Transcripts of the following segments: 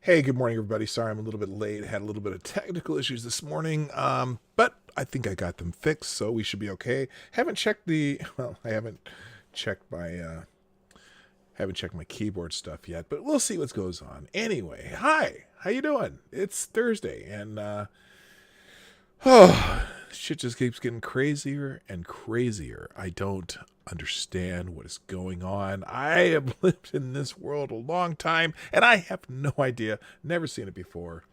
Hey, good morning, everybody. Sorry I'm a little bit late. Had a little bit of technical issues this morning, but I think I got them fixed, so we should be okay. Haven't checked I checked my haven't checked my keyboard stuff yet, but we'll see what goes on. Anyway, hi, how you doing? It's Thursday, and oh, shit just keeps getting crazier and crazier. I don't understand what is going on. I have lived in this world a long time, and I have no idea. Never seen it before.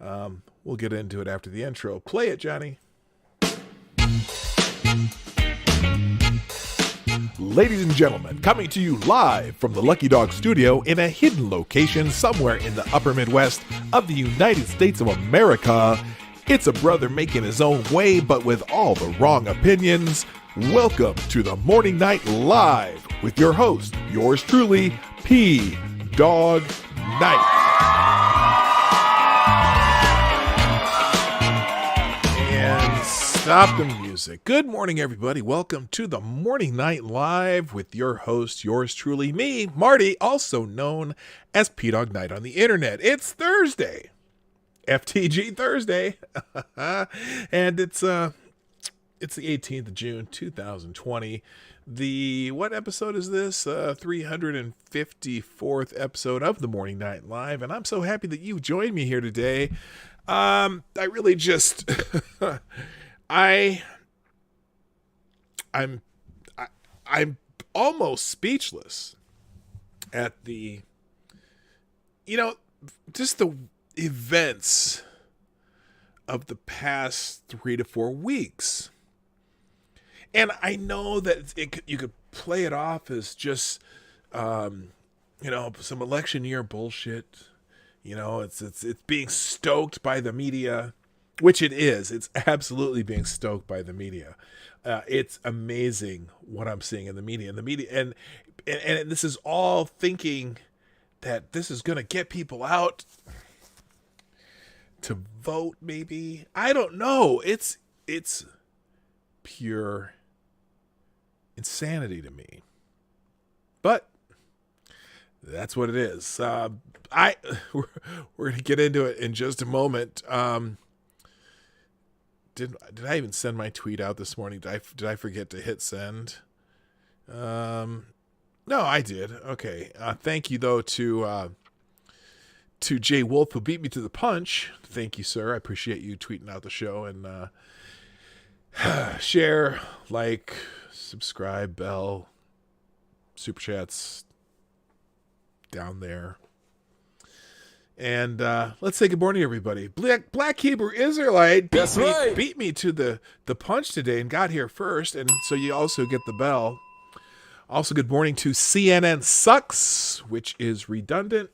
We'll get into it after the intro. Play it, Johnny. Ladies and gentlemen, coming to you live from the Lucky Dog studio in a hidden location somewhere in the upper Midwest of the United States of America, it's a brother making his own way, but with all the wrong opinions. Welcome to the Morning Night Live with your host, yours truly, PDawg Night. And stop the music. Good morning, everybody. Welcome to the Morning Night Live with your host, yours truly, me, Marty, also known as PDawg Night on the internet. It's Thursday. FTG Thursday. And it's the 18th of June, 2020. What episode is this? 354th episode of the Morning Night Live. And I'm so happy that you've joined me here today. I really just, I'm almost speechless at just the events of the past 3 to 4 weeks. And I know that you could play it off as just, some election year bullshit. It's being stoked by the media, which it is. It's absolutely being stoked by the media. It's amazing what I'm seeing in the media. And this is all thinking that this is going to get people out to vote, maybe. I don't know. It's pure insanity to me. But that's what it is. We're going to get into it in just a moment. Did I even send my tweet out this morning? Did I forget to hit send? No, I did. Okay. Thank you though to Jay Wolf, who beat me to the punch. Thank you, sir. I appreciate you tweeting out the show and share, like, subscribe, bell, super chats down there. And let's say good morning, everybody. Black Hebrew Israelite beat me to the punch today and got here first, and so you also get the bell. Also, good morning to CNN Sucks, which is redundant.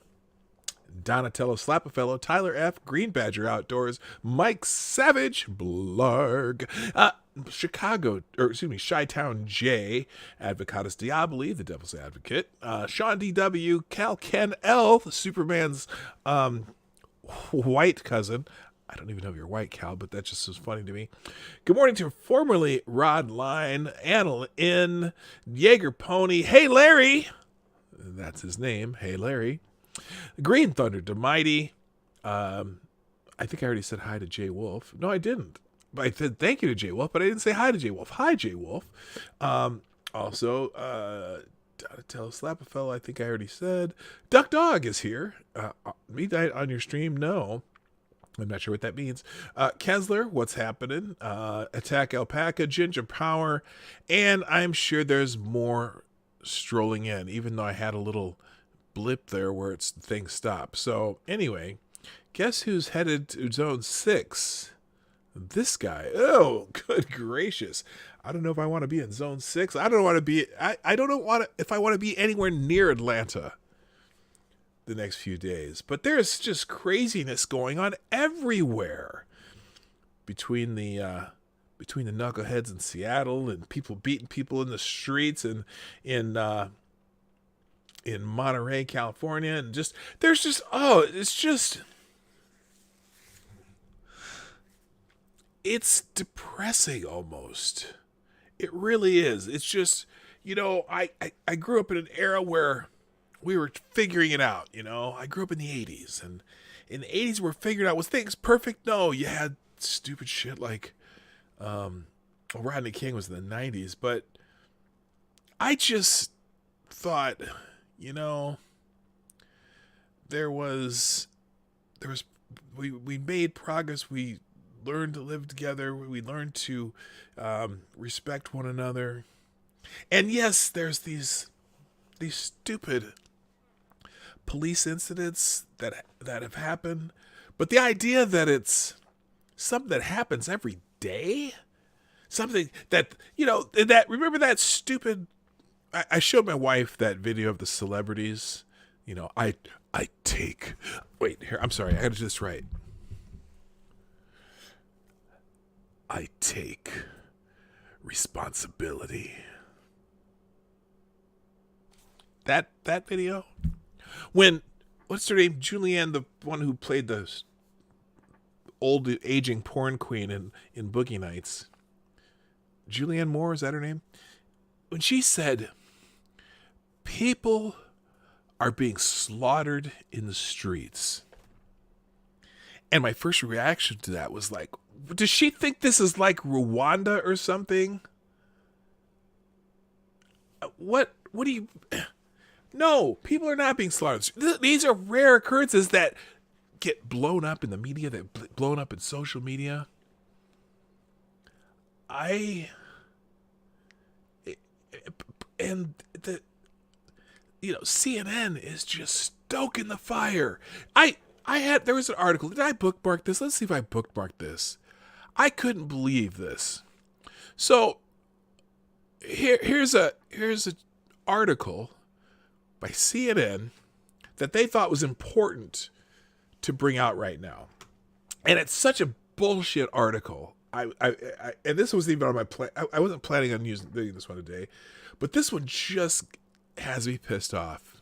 Donatello Slapafellow, Tyler F, Green Badger Outdoors, Mike Savage, Blarg, Chi-Town J, Advocatus Diaboli, the Devil's Advocate, Sean D.W, Cal Ken L, Superman's white cousin. I don't even know if you're white, Cal, but that just was funny to me. Good morning to formerly Rod Line, Annal N, Jaeger Pony, Hey Larry, that's his name, Hey Larry. Green Thunder to Mighty. I think I already said hi to Jay Wolf. No, I didn't. I said thank you to Jay Wolf, but I didn't say hi to Jay Wolf. Hi, Jay Wolf. Also, Donatello Slapafellow, I think I already said. Duck Dog is here. Midnight on your stream? No. I'm not sure what that means. Kessler, what's happening? Attack Alpaca, Ginger Power, and I'm sure there's more strolling in, even though I had a little blip there where things stop. So anyway, guess who's headed to zone 6? This guy. Oh, good gracious. I don't know if I want to be in zone 6. I don't want to be I don't know if I want to be anywhere near Atlanta the next few days. But there's just craziness going on everywhere. Between the knuckleheads in Seattle and people beating people in the streets and in Monterey, California, and it's depressing almost. It really is. It's just, I grew up in an era where we were figuring it out. I grew up in the 80s, and in the 80s we're figuring out, was things perfect? No, you had stupid shit like Rodney King was in the 90s, but I just thought, there was we made progress. We learned to live together. We learned to respect one another. And yes, there's these stupid police incidents that have happened, but the idea that it's something that happens every day, something that that, remember that stupid. I showed my wife that video of the celebrities. I take. Wait, here. I'm sorry. I got to do this right. I take responsibility. That video, when, what's her name, Julianne, the one who played the old aging porn queen in Boogie Nights, Julianne Moore, is that her name? When she said, people are being slaughtered in the streets, and my first reaction to that was like, does she think this is like Rwanda or something? What do you... No, people are not being slaughtered. These are rare occurrences that get blown up in the media, that blown up in social media. CNN is just stoking the fire. There was an article. Did I bookmark this? Let's see if I bookmarked this. I couldn't believe this. So here's an article by CNN that they thought was important to bring out right now. And it's such a bullshit article. And this wasn't even on my plan. I wasn't planning on doing this one today, but this one just has me pissed off.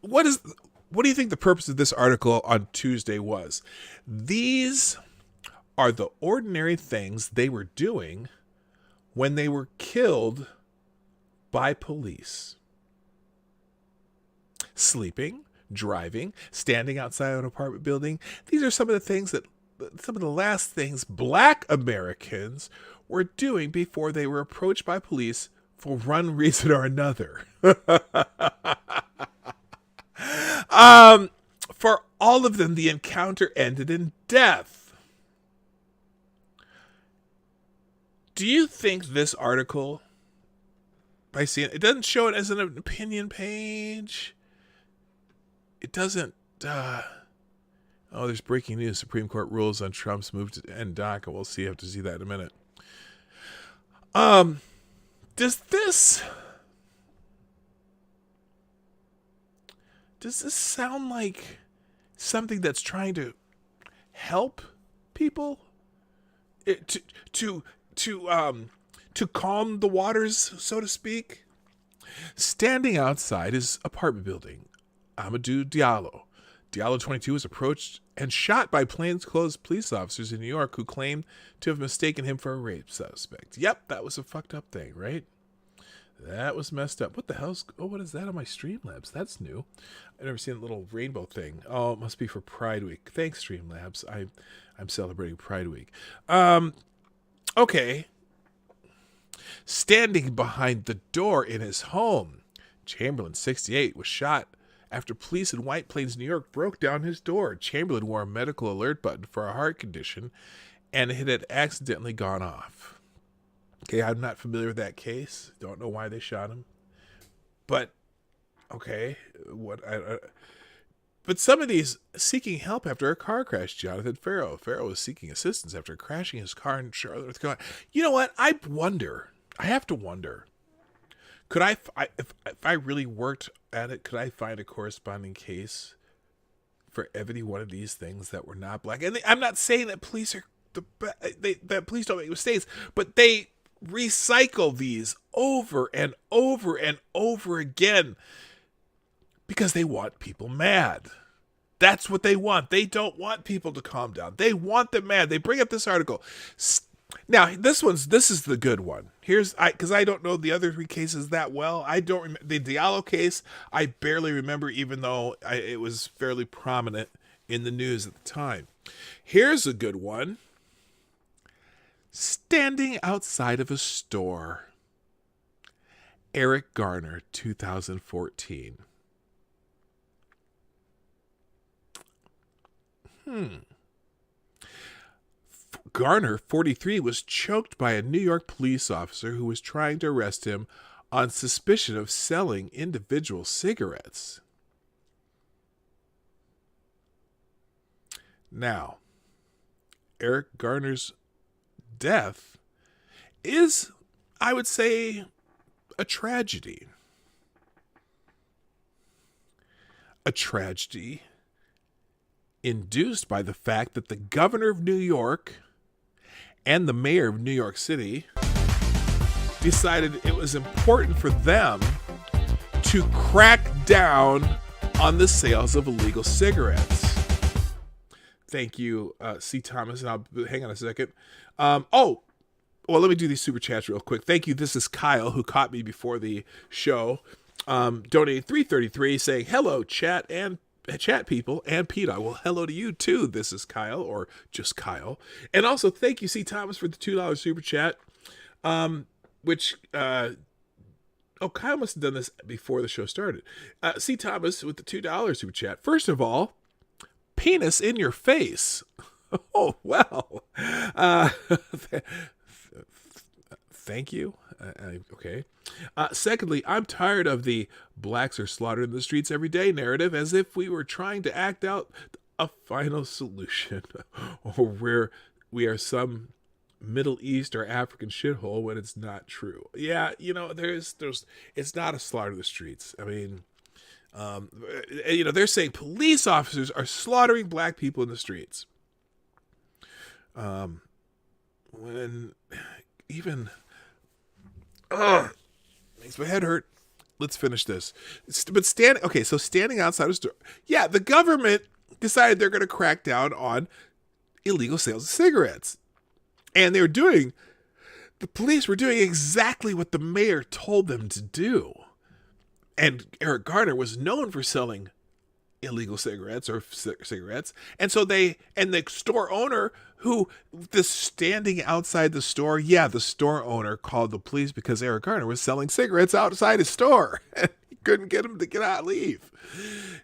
What do you think the purpose of this article on Tuesday was? These are the ordinary things they were doing when they were killed by police. Sleeping, driving, standing outside an apartment building. These are some of the last things Black Americans were doing before they were approached by police for one reason or another. For all of them, the encounter ended in death. Do you think this article, by seeing it doesn't show it as an opinion page? It doesn't. There's breaking news. Supreme Court rules on Trump's move to end DACA. We'll see. I have to see that in a minute. Does this sound like something that's trying to help people? To calm the waters, so to speak? Standing outside his apartment building, Amadou Diallo. Diallo, 22, was approached and shot by plainclothes police officers in New York who claimed to have mistaken him for a rape suspect. Yep, that was a fucked up thing, right? That was messed up. What the hell's... Oh, what is that on my Streamlabs? That's new. I've never seen a little rainbow thing. Oh, it must be for Pride Week. Thanks, Streamlabs. I'm celebrating Pride Week. Okay. Standing behind the door in his home, Chamberlain, 68, was shot after police in White Plains, New York, broke down his door. Chamberlain wore a medical alert button for a heart condition, and it had accidentally gone off. Okay, I'm not familiar with that case. Don't know why they shot him. But, okay, but some of these seeking help after a car crash. Jonathan Farrow. Farrow was seeking assistance after crashing his car in Charlotte, North Carolina. You know what? I have to wonder. Could if I really worked at it, could I find a corresponding case for every one of these things that were not black? And I'm not saying that police are that police don't make mistakes, but they recycle these over and over and over again because they want people mad. That's what they want. They don't want people to calm down. They want them mad. They bring up this article. Now this is the good one. Because I don't know the other three cases that well. I don't remember the Diallo case. I barely remember, even though it was fairly prominent in the news at the time. Here's a good one. Standing outside of a store. Eric Garner, 2014. Garner, 43, was choked by a New York police officer who was trying to arrest him on suspicion of selling individual cigarettes. Now, Eric Garner's death is, I would say, a tragedy. A tragedy induced by the fact that the governor of New York and the mayor of New York City decided it was important for them to crack down on the sales of illegal cigarettes. Thank you, C. Thomas. And I'll hang on a second. Well, let me do these super chats real quick. Thank you. This is Kyle, who caught me before the show. Donated $3.33, saying hello, chat people and PDawg. Well, hello to you too. This is Kyle, or just Kyle. And also thank you, C. Thomas, for the $2 super chat. Kyle must have done this before the show started. C. Thomas with the $2 super chat. First of all, penis in your face. Oh, well. Thank you. Okay. Secondly, I'm tired of the blacks are slaughtered in the streets every day narrative, as if we were trying to act out a final solution, or where we are some Middle East or African shithole when it's not true. Yeah, there's it's not a slaughter of the streets. I mean, they're saying police officers are slaughtering black people in the streets. When even makes my head hurt. Let's finish this. But standing outside a store. Yeah, the government decided they're going to crack down on illegal sales of cigarettes. And the police were doing exactly what the mayor told them to do. And Eric Garner was known for selling illegal cigarettes or cigarettes. And so the store owner standing outside the store, the store owner called the police because Eric Garner was selling cigarettes outside his store. And he couldn't get him to get out and leave.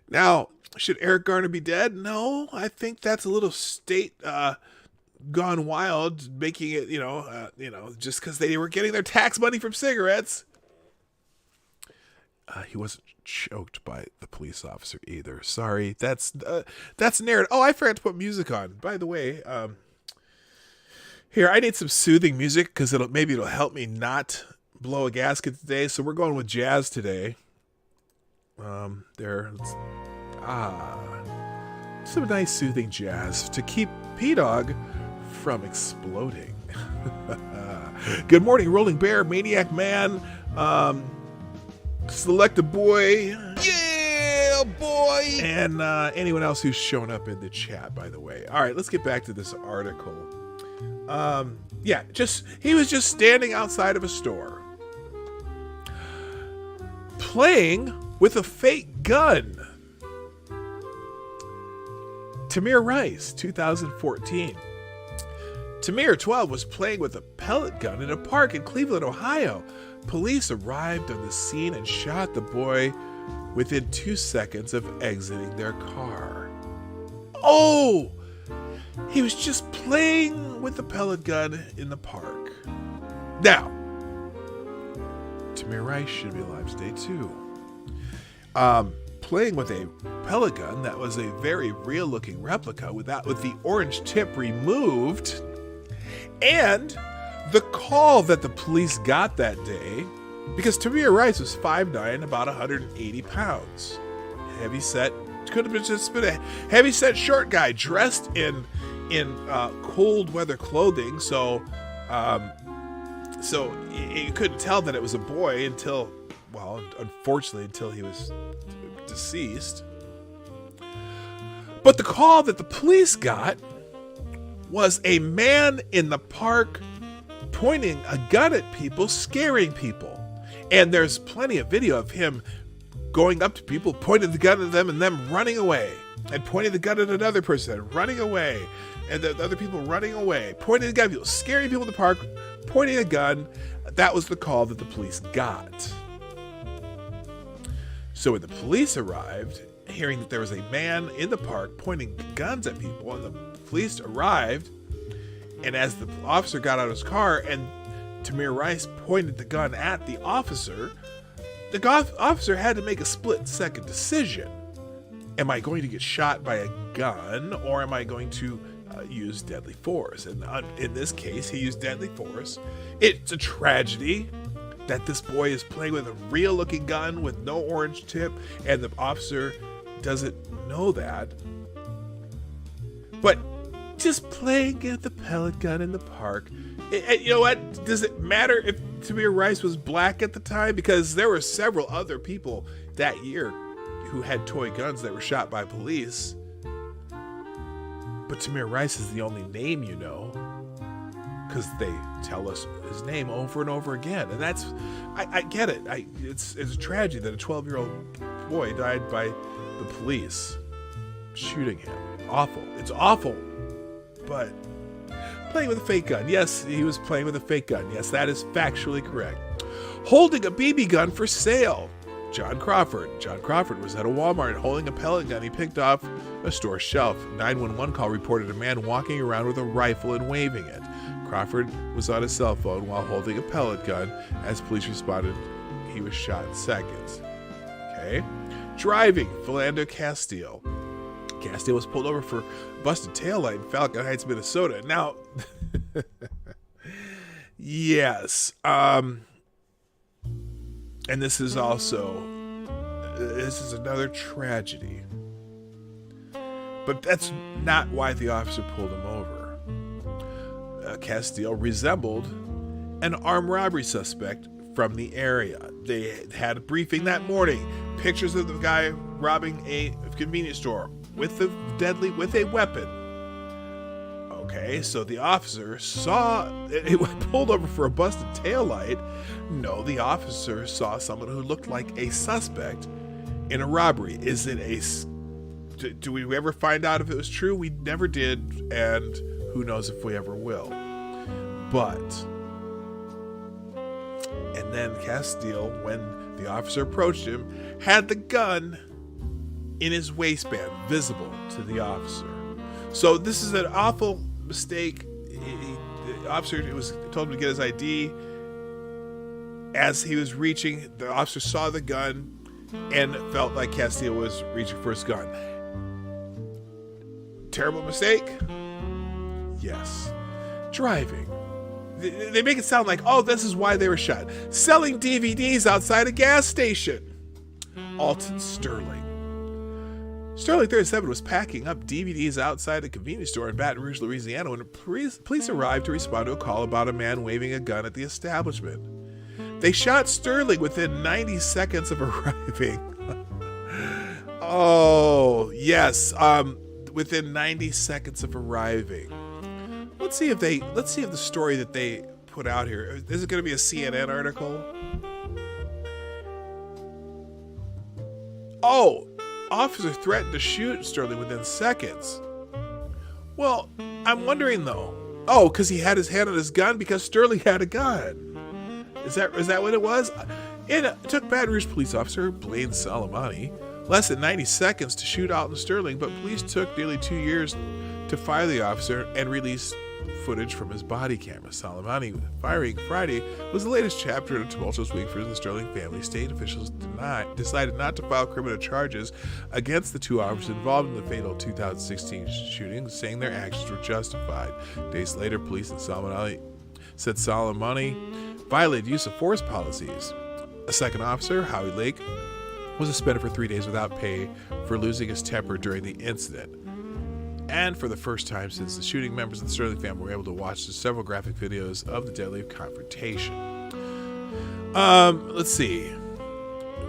Now, should Eric Garner be dead? No, I think that's a little state gone wild, making it, just because they were getting their tax money from cigarettes. He wasn't choked by the police officer either. Sorry, that's narrative. Oh, I forgot to put music on. By the way, here, I need some soothing music because it'll help me not blow a gasket today. So we're going with jazz today. Some nice soothing jazz to keep PDawg from exploding. Good morning, Rolling Bear, Maniac Man, Select a Boy, yeah, boy, and anyone else who's shown up in the chat, by the way. All right, let's get back to this article. He was just standing outside of a store, playing with a fake gun. Tamir Rice, 2014. Tamir, 12, was playing with a pellet gun in a park in Cleveland, Ohio. Police arrived on the scene and shot the boy within 2 seconds of exiting their car. Oh! He was just playing with the pellet gun in the park. Now, Tamir Rice should be alive today too. Playing with a pellet gun that was a very real-looking replica with the orange tip removed, and the call that the police got that day, because Tamir Rice was 5'9", about 180 pounds, heavy-set. Could have just been a heavy-set short guy dressed in cold weather clothing, so you couldn't tell that it was a boy until he was deceased. But the call that the police got was a man in the park pointing a gun at people, scaring people. And there's plenty of video of him going up to people, pointing the gun at them, and them running away. And pointing the gun at another person, and running away. And the other people running away. Pointing the gun at people, scaring people in the park, pointing a gun. That was the call that the police got. So when the police arrived, hearing that there was a man in the park pointing guns at people, and the police arrived, and as the officer got out of his car and Tamir Rice pointed the gun at the officer had to make a split-second decision. Am I going to get shot by a gun, or am I going to use deadly force? And in this case, he used deadly force. It's a tragedy that this boy is playing with a real-looking gun with no orange tip, and the officer doesn't know that. But just playing with the pellet gun in the park, you know what? Does it matter if Tamir Rice was black at the time? Because there were several other people that year who had toy guns that were shot by police. But Tamir Rice is the only name you know, because they tell us his name over and over again. And that's, I get it. It's a tragedy that a 12-year-old boy died by the police shooting him. Awful. It's awful. But playing with a fake gun. Yes, he was playing with a fake gun. Yes, that is factually correct. Holding a BB gun for sale. John Crawford. John Crawford was at a Walmart holding a pellet gun he picked off a store shelf. 911 call reported a man walking around with a rifle and waving it. Crawford was on his cell phone while holding a pellet gun. As police responded, he was shot in seconds. Okay. Driving. Philando Castile. Castile was pulled over for busted taillight in Falcon Heights, Minnesota. Now, yes. And this is another tragedy. But that's not why the officer pulled him over. Castile resembled an armed robbery suspect from the area. They had a briefing that morning. Pictures of the guy robbing a convenience store with a weapon. Okay, so the officer saw it pulled over for a busted taillight. No, the officer saw someone who looked like a suspect in a robbery. Is it do we ever find out if it was true? We never did, and who knows if we ever will. But, and then Castile, when the officer approached him, had the gun in his waistband, visible to the officer. So this is an awful mistake. The officer told him to get his ID. As he was reaching, the officer saw the gun and felt like Castile was reaching for his gun. Terrible mistake? Yes. Driving. They make it sound like, oh, this is why they were shot. Selling DVDs outside a gas station. Alton Sterling. Sterling 37 was packing up DVDs outside a convenience store in Baton Rouge, Louisiana, when police arrived to respond to a call about a man waving a gun at the establishment. They shot Sterling within 90 seconds of arriving. Oh, yes. Within 90 seconds of arriving. Let's see if the story that they put out here, is it going to be a CNN article? Oh, officer threatened to shoot Sterling within seconds. Well, I'm wondering though. Oh, because he had his hand on his gun because Sterling had a gun. Is that what it was? It took Baton Rouge police officer Blaine Salamani less than 90 seconds to shoot Alton Sterling, but police took nearly 2 years to fire the officer and release footage from his body camera. Salamani firing Friday was the latest chapter in a tumultuous week for the Sterling family. State officials decided not to file criminal charges against the two officers involved in the fatal 2016 shooting, saying their actions were justified. Days later, police in Salamani said Salamani violated use of force policies. A second officer, Howie Lake, was suspended for 3 days without pay for losing his temper during the incident. And for the first time since the shooting, members of the Sterling family were able to watch the several graphic videos of the deadly confrontation. Let's see.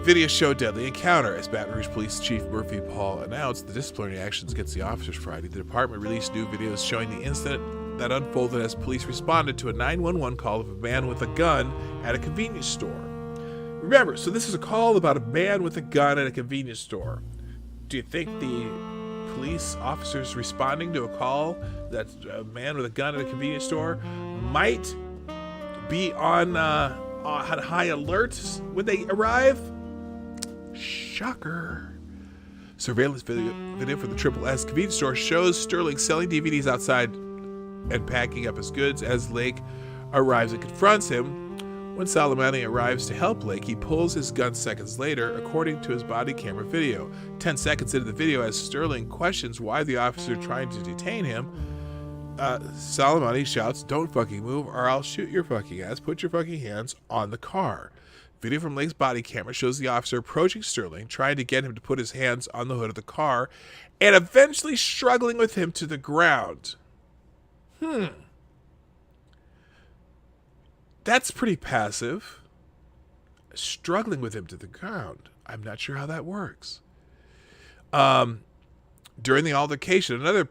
Video showed deadly encounter. As Baton Rouge Police Chief Murphy Paul announced the disciplinary actions against the officers Friday, the department released new videos showing the incident that unfolded as police responded to a 911 call of a man with a gun at a convenience store. Remember, so this is a call about a man with a gun at a convenience store. Do you think the police officers responding to a call that a man with a gun at a convenience store might be on high alert when they arrive? Shocker. Surveillance video from the Triple S convenience store shows Sterling selling DVDs outside and packing up his goods as Lake arrives and confronts him. When Salamani arrives to help Lake, he pulls his gun seconds later, according to his body camera video. 10 seconds into the video, as Sterling questions why the officer trying to detain him, Salamani shouts, "Don't fucking move or I'll shoot your fucking ass. Put your fucking hands on the car." Video from Lake's body camera shows the officer approaching Sterling, trying to get him to put his hands on the hood of the car, and eventually struggling with him to the ground. That's pretty passive. Struggling with him to the ground. I'm not sure how that works. During the altercation, another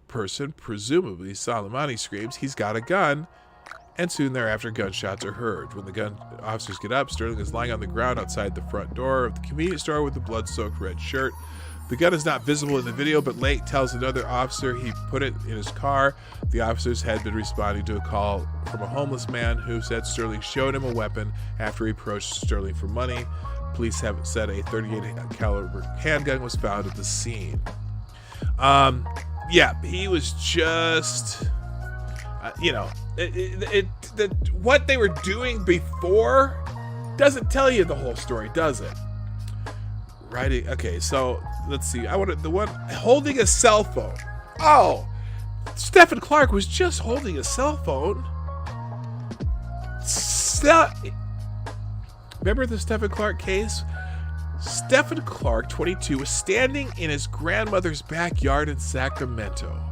person, presumably Salamani, screams he's got a gun, and soon thereafter gunshots are heard. When the gun officers get up, Sterling is lying on the ground outside the front door of the convenience store with a blood-soaked red shirt. The gun is not visible in the video, but Lake tells another officer he put it in his car. The officers had been responding to a call from a homeless man who said Sterling showed him a weapon after he approached Sterling for money. Police have said a .38 caliber handgun was found at the scene. Yeah, he was just, what they were doing before doesn't tell you the whole story, does it? Right. Okay, so let's see. I wanted the one holding a cell phone. Oh, Stephen Clark was just holding a cell phone. Remember the Stephen Clark case? Stephen Clark, 22, was standing in his grandmother's backyard in Sacramento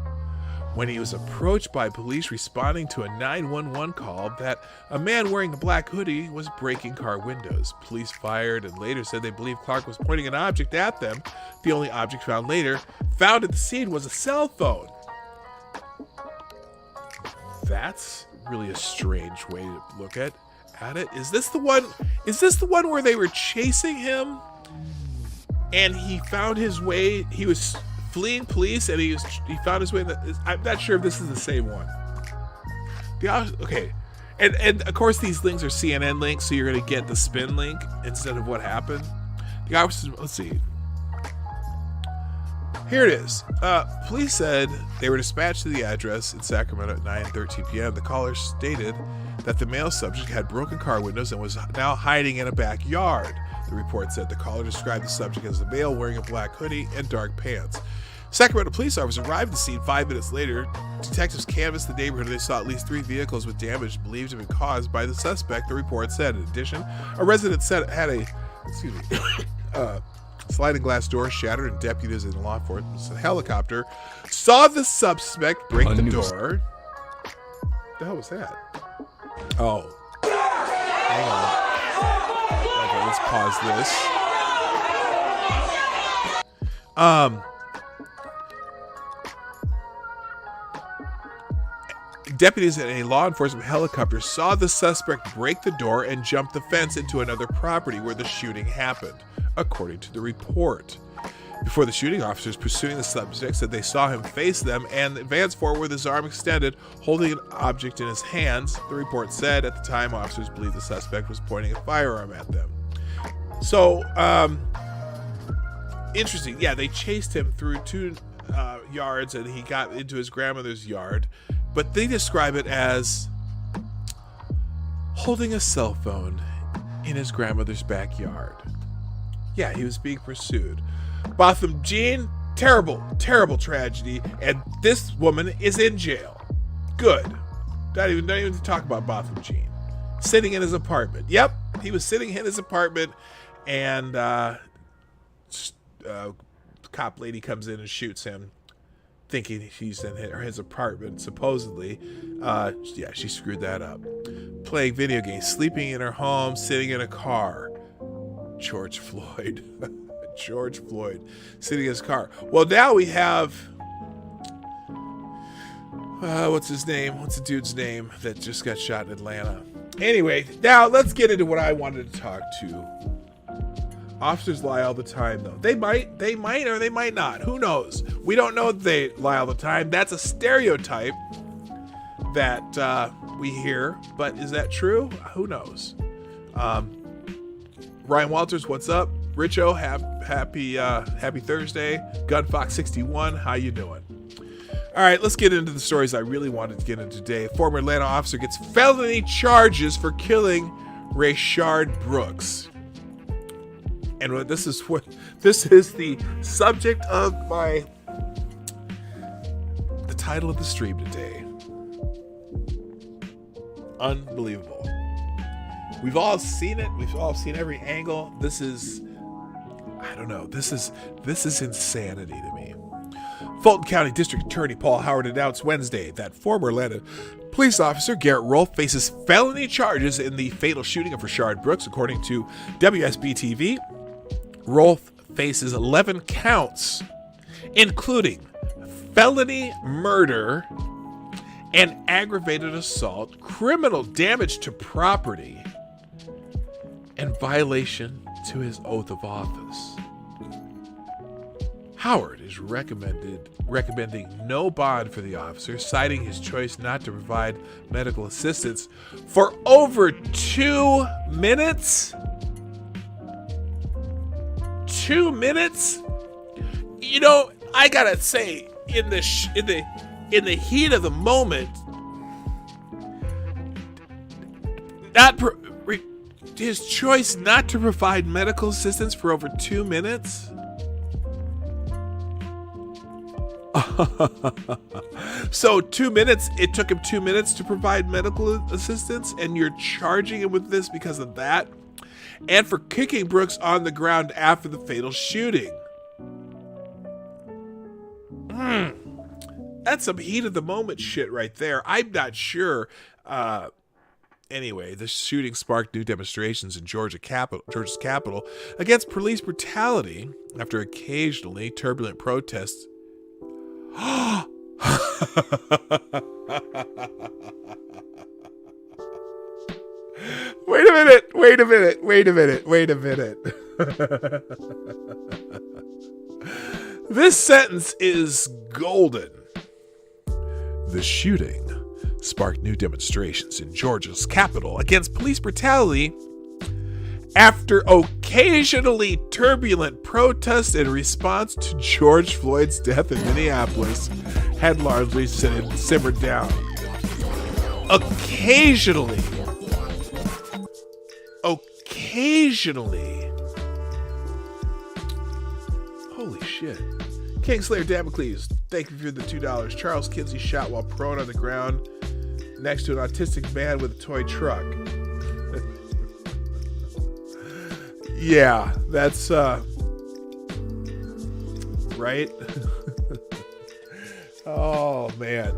when he was approached by police responding to a 911 call that a man wearing a black hoodie was breaking car windows. Police fired and later said they believe Clark was pointing an object at them. The only object found at the scene was a cell phone. That's really a strange way to look at it. Is this the one where they were chasing him and he found his way? He was fleeing police and he found his way. I'm not sure if this is the same one. Okay, and of course these links are CNN links, so you're gonna get the spin link instead of what happened. The officers, let's see. Here it is. Police said they were dispatched to the address in Sacramento at 9:13 p.m. The caller stated that the male subject had broken car windows and was now hiding in a backyard. The report said the caller described the subject as a male wearing a black hoodie and dark pants. Sacramento police officers arrived at the scene 5 minutes later. Detectives canvassed the neighborhood and they saw at least 3 vehicles with damage believed to have been caused by the suspect, the report said. In addition, a resident said had a sliding glass door shattered and deputies in a law enforcement helicopter saw the suspect break the door. What the hell was that? Oh. Hang on. Okay, let's pause this. Deputies in a law enforcement helicopter saw the suspect break the door and jump the fence into another property where the shooting happened, according to the report. Before the shooting, officers pursuing the subject said they saw him face them and advanced forward with his arm extended, holding an object in his hands. The report said at the time officers believed the suspect was pointing a firearm at them. So, interesting. Yeah, they chased him through 2 yards and he got into his grandmother's yard. But they describe it as holding a cell phone in his grandmother's backyard. Yeah, he was being pursued. Botham Jean, terrible, terrible tragedy. And this woman is in jail. Good. Not even to talk about Botham Jean. Sitting in his apartment. Yep, he was sitting in his apartment and cop lady comes in and shoots him, thinking he's in his apartment, supposedly. Yeah, she screwed that up. Playing video games, sleeping in her home, sitting in a car. George Floyd. George Floyd sitting in his car. Well, now we have What's his name? What's the dude's name that just got shot in Atlanta? Anyway, now let's get into what I wanted to talk to. Officers lie all the time, though. They might, or they might not. Who knows? We don't know that they lie all the time. That's a stereotype that we hear, but is that true? Who knows? Ryan Walters, what's up? Richo, happy Thursday. Gunfox61, how you doing? All right, let's get into the stories I really wanted to get into today. Former Atlanta officer gets felony charges for killing Rayshard Brooks. And this is the subject of the title of the stream today. Unbelievable. We've all seen it. We've all seen every angle. This is, I don't know. This is insanity to me. Fulton County District Attorney Paul Howard announced Wednesday that former Atlanta police officer Garrett Rolfe faces felony charges in the fatal shooting of Rayshard Brooks. According to WSB-TV, Rolfe faces 11 counts, including felony murder and aggravated assault, criminal damage to property, and violation to his oath of office. Howard is recommending no bond for the officer, citing his choice not to provide medical assistance for over 2 minutes. 2 minutes? You know, I gotta say, in the heat of the moment, his choice not to provide medical assistance for over 2 minutes. So 2 minutes, it took him 2 minutes to provide medical assistance, and you're charging him with this because of that, and for kicking Brooks on the ground after the fatal shooting. That's some heat of the moment shit right there. I'm not sure. Anyway, the shooting sparked new demonstrations in Georgia's capital against police brutality after occasionally turbulent protests. Wait a minute. This sentence is golden. The shooting sparked new demonstrations in Georgia's capital against police brutality after occasionally turbulent protests in response to George Floyd's death in Minneapolis had largely simmered down. Occasionally. Holy shit. Kingslayer Damocles, thank you for the $2. Charles Kinsey shot while prone on the ground next to an autistic man with a toy truck. Yeah, that's right. Oh man.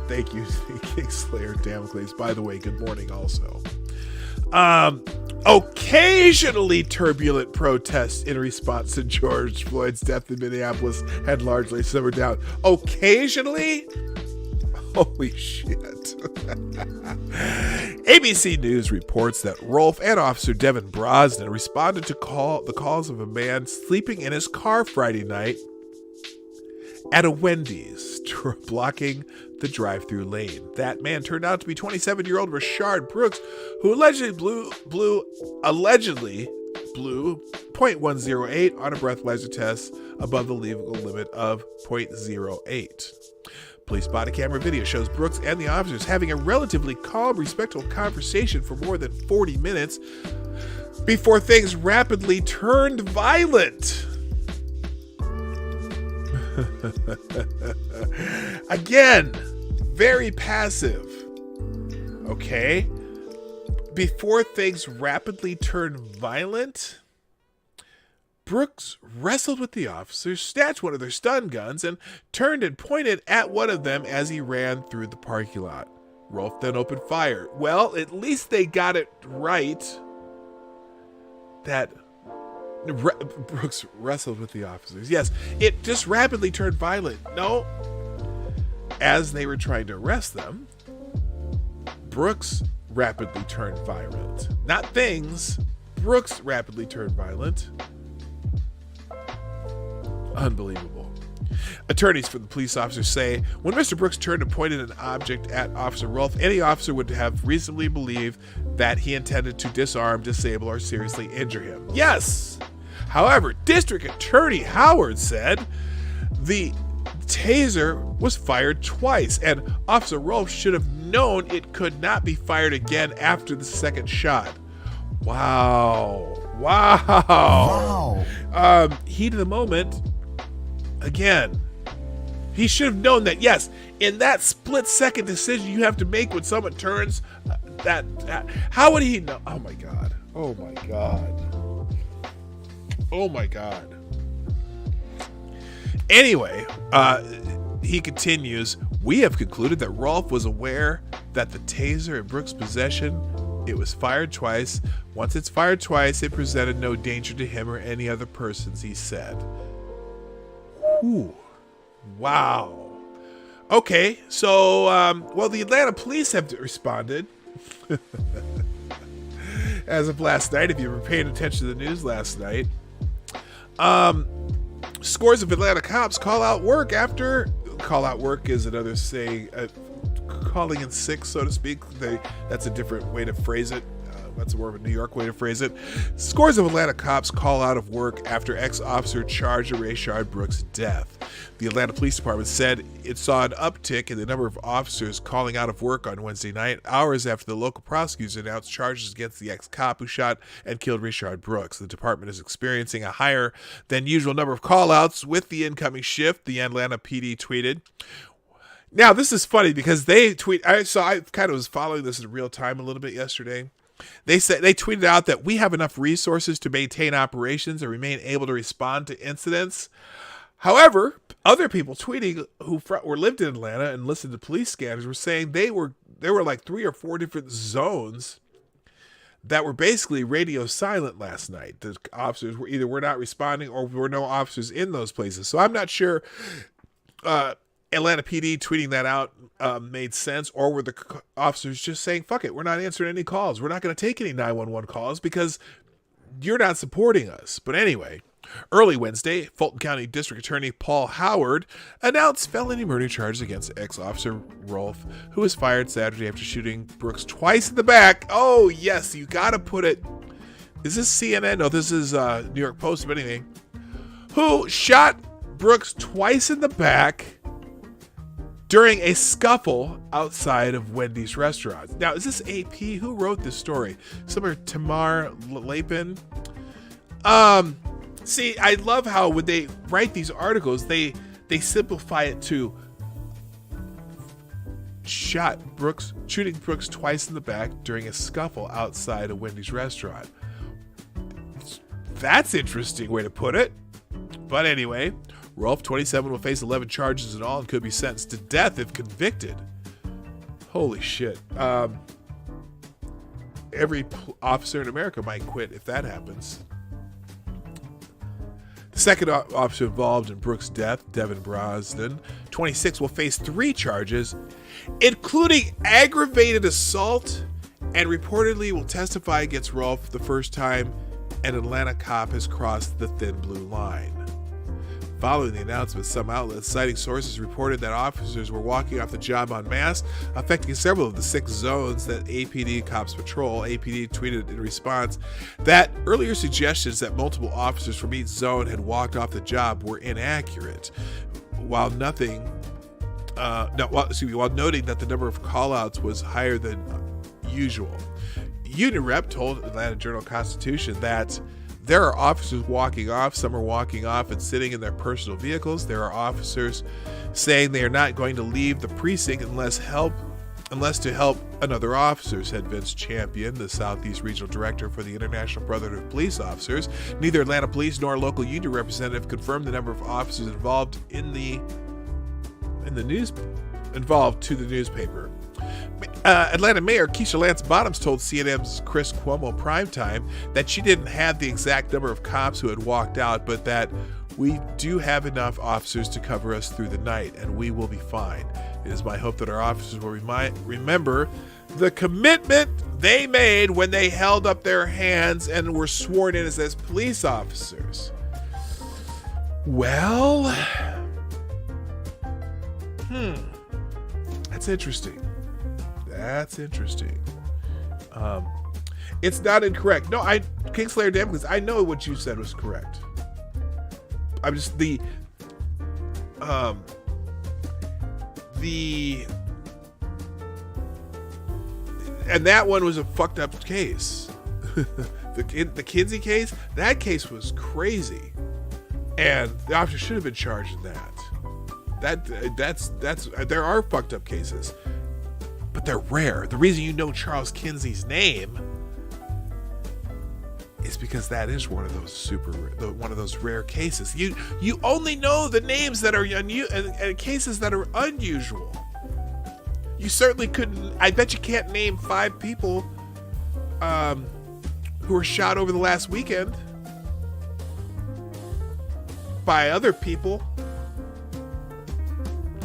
Thank you, Kingslayer Damocles. By the way, good morning also. Occasionally turbulent protests in response to George Floyd's death in Minneapolis had largely simmered down. Occasionally? Holy shit. ABC News reports that Rolfe and Officer Devin Brosnan responded to the calls of a man sleeping in his car Friday night at a Wendy's, blocking the drive-through lane. That man turned out to be 27-year-old Rayshard Brooks, who allegedly blew .108 on a breathalyzer test above the legal limit of .08. Police body camera video shows Brooks and the officers having a relatively calm, respectful conversation for more than 40 minutes before things rapidly turned violent. Again, very passive. Okay? Before things rapidly turned violent, Brooks wrestled with the officers, snatched one of their stun guns, and turned and pointed at one of them as he ran through the parking lot. Rolfe then opened fire. Well, at least they got it right that Brooks wrestled with the officers. Yes, it just rapidly turned violent. No. as they were trying to arrest them, Brooks rapidly turned violent. Not things. Brooks rapidly turned violent. Unbelievable. Attorneys for the police officers say when Mr. Brooks turned and pointed an object at Officer Rolfe, any officer would have reasonably believed that he intended to disarm, disable, or seriously injure him. Yes! However, District Attorney Howard said the taser was fired twice, and Officer Rolfe should have known it could not be fired again after the second shot. Wow. Heat of the moment. Again, he should have known that, yes, in that split-second decision you have to make when someone turns, how would he know? Oh, my God. Anyway, he continues, we have concluded that Rolfe was aware that the taser in Brooks' possession, it was fired twice. Once it's fired twice, it presented no danger to him or any other persons, he said. Whew. Wow. Okay, so, well, the Atlanta police have responded. As of last night, if you were paying attention to the news last night, scores of Atlanta cops call out work is another saying, calling in sick, so to speak. That's a different way to phrase it. That's more of a New York way to phrase it. Scores of Atlanta cops call out of work after ex-officer charged Rayshard Brooks' death. The Atlanta Police Department said it saw an uptick in the number of officers calling out of work on Wednesday night, hours after the local prosecutors announced charges against the ex-cop who shot and killed Rayshard Brooks. The department is experiencing a higher than usual number of call-outs with the incoming shift, the Atlanta PD tweeted. Now, this is funny because they tweet. I kind of was following this in real time a little bit yesterday. They tweeted out that we have enough resources to maintain operations and remain able to respond to incidents. However, other people tweeting who lived in Atlanta and listened to police scanners were saying there were like 3 or 4 different zones that were basically radio silent last night. The officers were not responding, or there were no officers in those places. So I'm not sure Atlanta PD tweeting that out made sense, or were the officers just saying, fuck it, we're not answering any calls. We're not going to take any 911 calls because you're not supporting us. But anyway, early Wednesday, Fulton County District Attorney Paul Howard announced felony murder charges against ex-officer Rolfe, who was fired Saturday after shooting Brooks twice in the back. Oh, yes, you got to put it. Is this CNN? No, this is New York Post, but anyway. Who shot Brooks twice in the back during a scuffle outside of Wendy's restaurant. Now, is this AP? Who wrote this story? Somewhere Tamar Lapin. See, I love how when they write these articles, they simplify it to shooting Brooks twice in the back during a scuffle outside a Wendy's restaurant. That's an interesting way to put it. But anyway, Rolfe, 27, will face 11 charges in all and could be sentenced to death if convicted. Holy shit. Every officer in America might quit if that happens. The second officer involved in Brooks' death, Devin Brosnan, 26, will face 3 charges, including aggravated assault, and reportedly will testify against Rolfe the first time an Atlanta cop has crossed the thin blue line. Following the announcement, some outlets citing sources reported that officers were walking off the job en masse, affecting several of the 6 zones that APD cops patrol. APD tweeted in response that earlier suggestions that multiple officers from each zone had walked off the job were inaccurate, while noting that the number of callouts was higher than usual. Union rep told Atlanta Journal-Constitution that there are officers walking off. Some are walking off and sitting in their personal vehicles. There are officers saying they are not going to leave the precinct unless to help another officer, said Vince Champion, the Southeast Regional Director for the International Brotherhood of Police Officers. Neither Atlanta Police nor a local union representative confirmed the number of officers involved to the newspaper. Atlanta Mayor Keisha Lance Bottoms told CNN's Chris Cuomo Primetime that she didn't have the exact number of cops who had walked out, but that We do have enough officers to cover us through the night, and we will be fine. It is my hope that our officers will remember the commitment they made when they held up their hands and were sworn in as police officers. Well, that's interesting. That's interesting. It's not incorrect. No, Kingslayer Damocles, I know what you said was correct. I'm just and that one was a fucked up case. the Kinsey case, that case was crazy, and the officer should have been charged in that. That's there are fucked up cases, but they're rare. The reason you know Charles Kinsey's name is because that is one of those rare cases. You only know the names that are and cases that are unusual. You certainly couldn't. I bet you can't name 5 people who were shot over the last weekend by other people.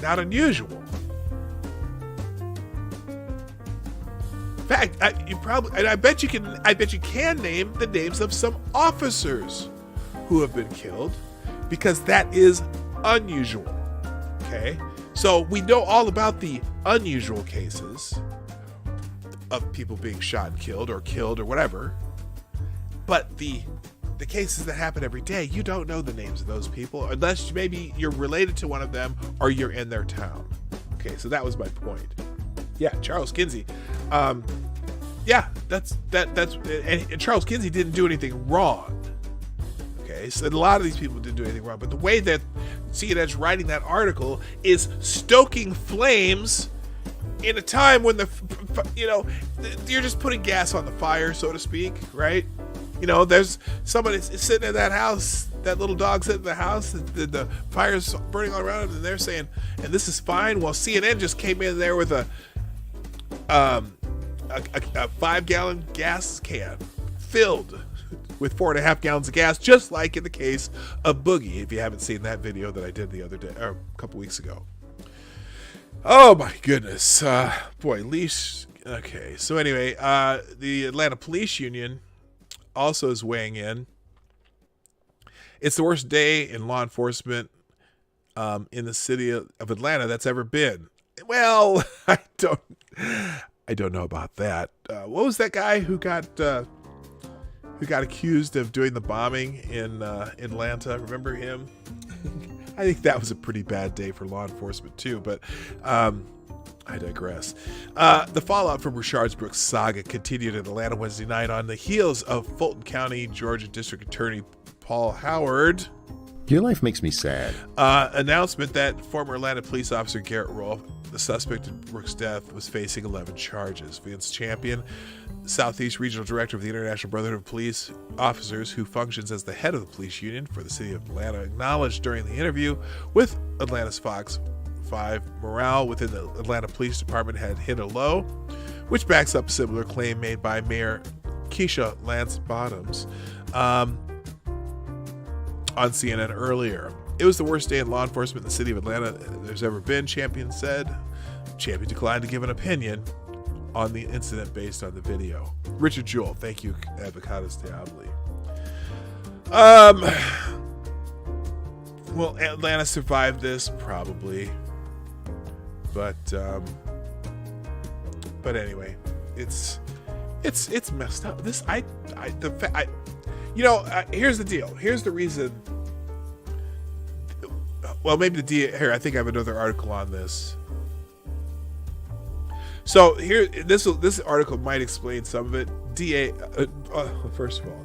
Not unusual. In fact, I bet you can name the names of some officers who have been killed, because that is unusual. Okay, so we know all about the unusual cases of people being shot and killed or whatever, but the cases that happen every day, you don't know the names of those people unless maybe you're related to one of them or you're in their town. Okay, so that was my point. Yeah, Charles Kinsey. That's and Charles Kinsey didn't do anything wrong. Okay, so a lot of these people didn't do anything wrong, but the way that CNN's writing that article is stoking flames in a time when you're just putting gas on the fire, so to speak, right? There's somebody sitting in that house, that little dog sitting in the house, the fire's burning all around him, and they're saying, and this is fine. Well, CNN just came in there with a 5-gallon gas can filled with 4.5 gallons of gas, just like in the case of Boogie, if you haven't seen that video that I did the other day, or a couple weeks ago. Oh my goodness. Leash. Okay, so anyway, the Atlanta Police Union also is weighing in. It's the worst day in law enforcement in the city of Atlanta that's ever been. Well, I don't know about that. What was that guy who got accused of doing the bombing in Atlanta? Remember him? I think that was a pretty bad day for law enforcement too, but I digress. The fallout from Rayshard's saga continued in Atlanta Wednesday night on the heels of Fulton County, Georgia District Attorney Paul Howard. Your life makes me sad. Announcement that former Atlanta police officer Garrett Rolfe, the suspect in Brooks' death, was facing 11 charges. Vince Champion, Southeast Regional Director of the International Brotherhood of Police Officers, who functions as the head of the police union for the city of Atlanta, acknowledged during the interview with Atlanta's Fox 5 morale within the Atlanta Police Department had hit a low, which backs up a similar claim made by Mayor Keisha Lance Bottoms on CNN earlier. It was the worst day in law enforcement in the city of Atlanta there's ever been, Champion said. Champion declined to give an opinion on the incident based on the video. Richard Jewell, thank you, Avocados Diabli. Well, Atlanta survived this, probably. But anyway, it's messed up. Here's the deal. Here's the reason. Well, maybe here. I think I have another article on this. So here, this article might explain some of it. First of all,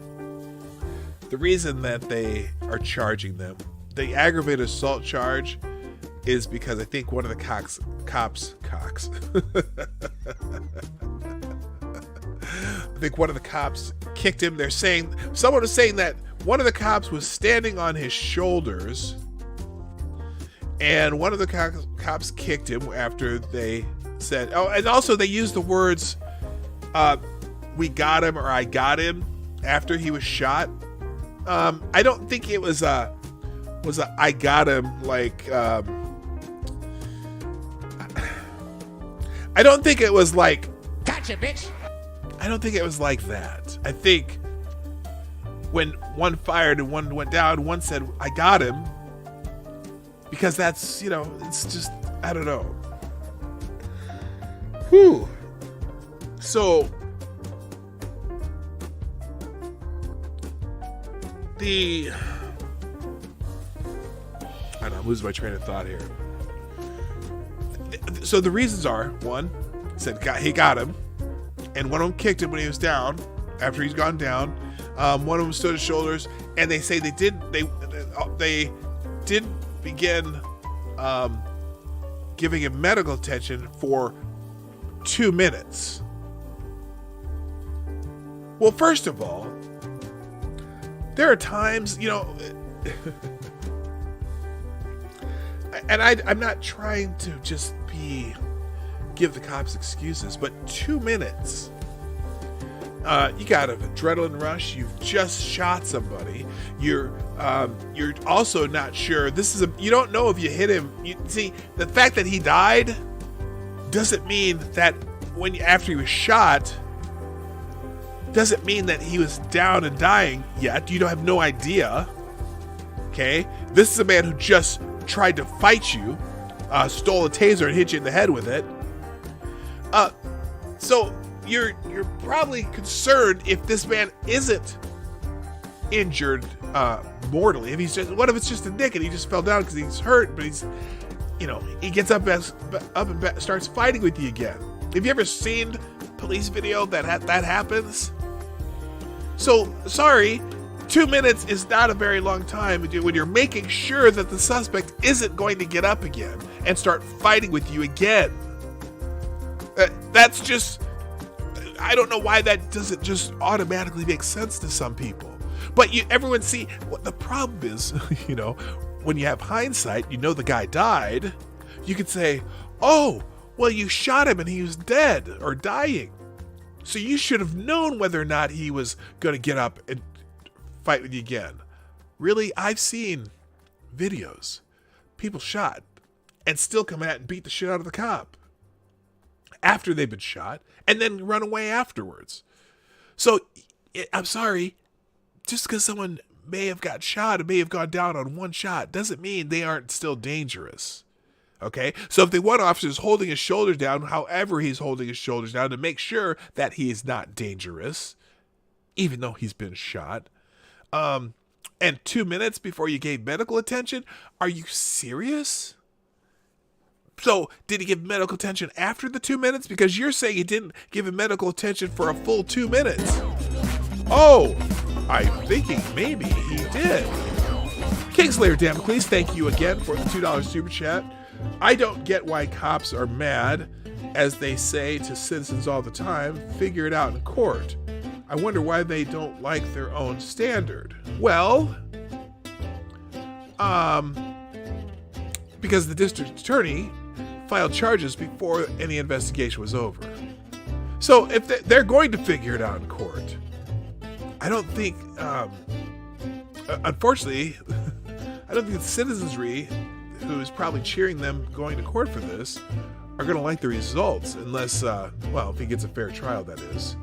the reason that they are charging them, the aggravated assault charge, is because I think one of the cops. I think one of the cops kicked him. Someone was saying that one of the cops was standing on his shoulders, and one of the cops kicked him after they said, and also they used the words, we got him, or I got him, after he was shot. I don't think it was was a I got him, like, I don't think it was like, Gotcha, bitch. I don't think it was like that. I think when one fired and one went down, one said, I got him. Because that's, you know, it's just, I don't know. Whew. So, I don't know, I'm losing my train of thought here. So the reasons are, one said he got him, and one of them kicked him when he was down, after he's gone down. One of them stood his shoulders, and they say they did begin giving him medical attention for 2 minutes. Well, first of all, there are times, you know, and I'm not trying to just give the cops excuses, but 2 minutes. You got an adrenaline rush. You've just shot somebody. You're also not sure. You don't know if you hit him. You see, the fact that he died doesn't mean that after he was shot, doesn't mean that he was down and dying yet. You don't have no idea. Okay, this is a man who just tried to fight you, stole a taser and hit you in the head with it. So you're probably concerned if this man isn't injured mortally. If he's what if it's just a nick and he just fell down because he's hurt, but he's, you know, he gets up and starts fighting with you again. Have you ever seen police video that happens? So sorry, 2 minutes is not a very long time when you're making sure that the suspect isn't going to get up again and start fighting with you again. That's just, I don't know why that doesn't just automatically make sense to some people. But everyone see, what the problem is, you know, when you have hindsight, you know the guy died, you could say, oh, well, you shot him and he was dead or dying. So you should have known whether or not he was going to get up and fight with you again. Really, I've seen videos, people shot and still come out and beat the shit out of the cop after they've been shot and then run away afterwards. So I'm sorry, just because someone may have got shot and may have gone down on one shot doesn't mean they aren't still dangerous. Okay, so if the one officer is holding his shoulders down, however he's holding his shoulders down to make sure that he is not dangerous, even though he's been shot, and 2 minutes before you gave medical attention, are you serious? So did he give medical attention after the 2 minutes? Because you're saying he didn't give him medical attention for a full 2 minutes. Oh, I'm thinking maybe he did. Kingslayer Damocles, thank you again for the $2 super chat. I don't get why cops are mad, as they say to citizens all the time, figure it out in court. I wonder why they don't like their own standard. Well, because the district attorney filed charges before any investigation was over. So if they're going to figure it out in court, I don't think, unfortunately, I don't think the citizenry who is probably cheering them going to court for this are going to like the results unless, well, if he gets a fair trial, that is.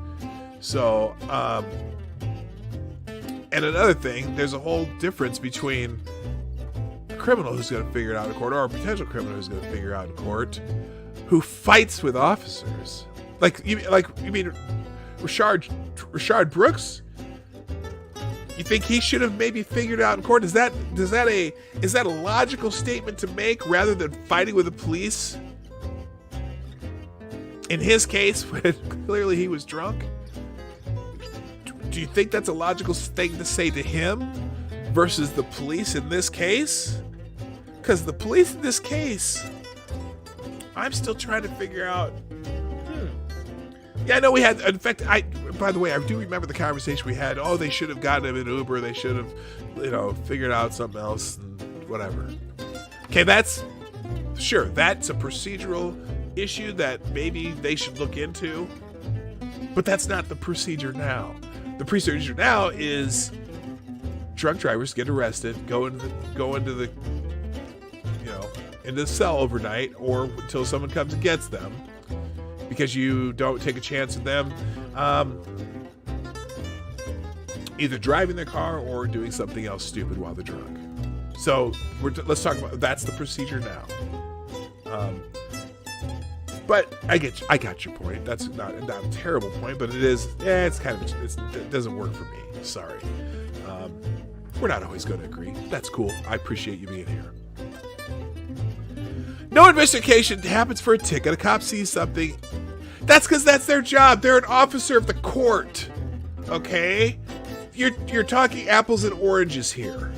So, and another thing, there's a whole difference between a criminal who's going to figure it out in court or a potential criminal who's going to figure it out in court who fights with officers. You mean Rashard Brooks? You think he should have maybe figured it out in court? Is that a logical statement to make rather than fighting with the police? In his case, when clearly he was drunk? Do you think that's a logical thing to say to him versus the police in this case? Because the police in this case, I'm still trying to figure out. Yeah, I know we had, in fact, by the way, I do remember the conversation we had. Oh, they should have gotten him an Uber. They should have, figured out something else and whatever. Okay, that's a procedural issue that maybe they should look into. But that's not the procedure now. The procedure now is drunk drivers get arrested, go into the into the cell overnight, or until someone comes and gets them, because you don't take a chance with them either driving their car or doing something else stupid while they're drunk. So let's talk about that's the procedure now. But I got your point. That's not a terrible point, but it is. Yeah, it's kind of it doesn't work for me. Sorry. We're not always going to agree. That's cool. I appreciate you being here. No investigation happens for a ticket. A cop sees something. That's because that's their job. They're an officer of the court. Okay? You're talking apples and oranges here.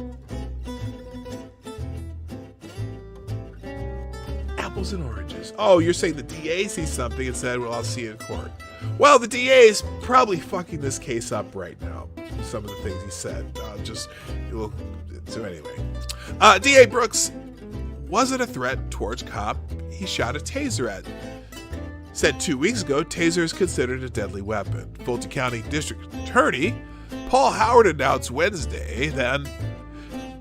Apples and oranges. Oh, you're saying the DA sees something and said, well, I'll see you in court. Well, the DA is probably fucking this case up right now. Some of the things he said. So anyway. DA Brooks wasn't a threat towards cop he shot a taser at. Said 2 weeks ago, taser is considered a deadly weapon. Fulton County District Attorney Paul Howard announced Wednesday that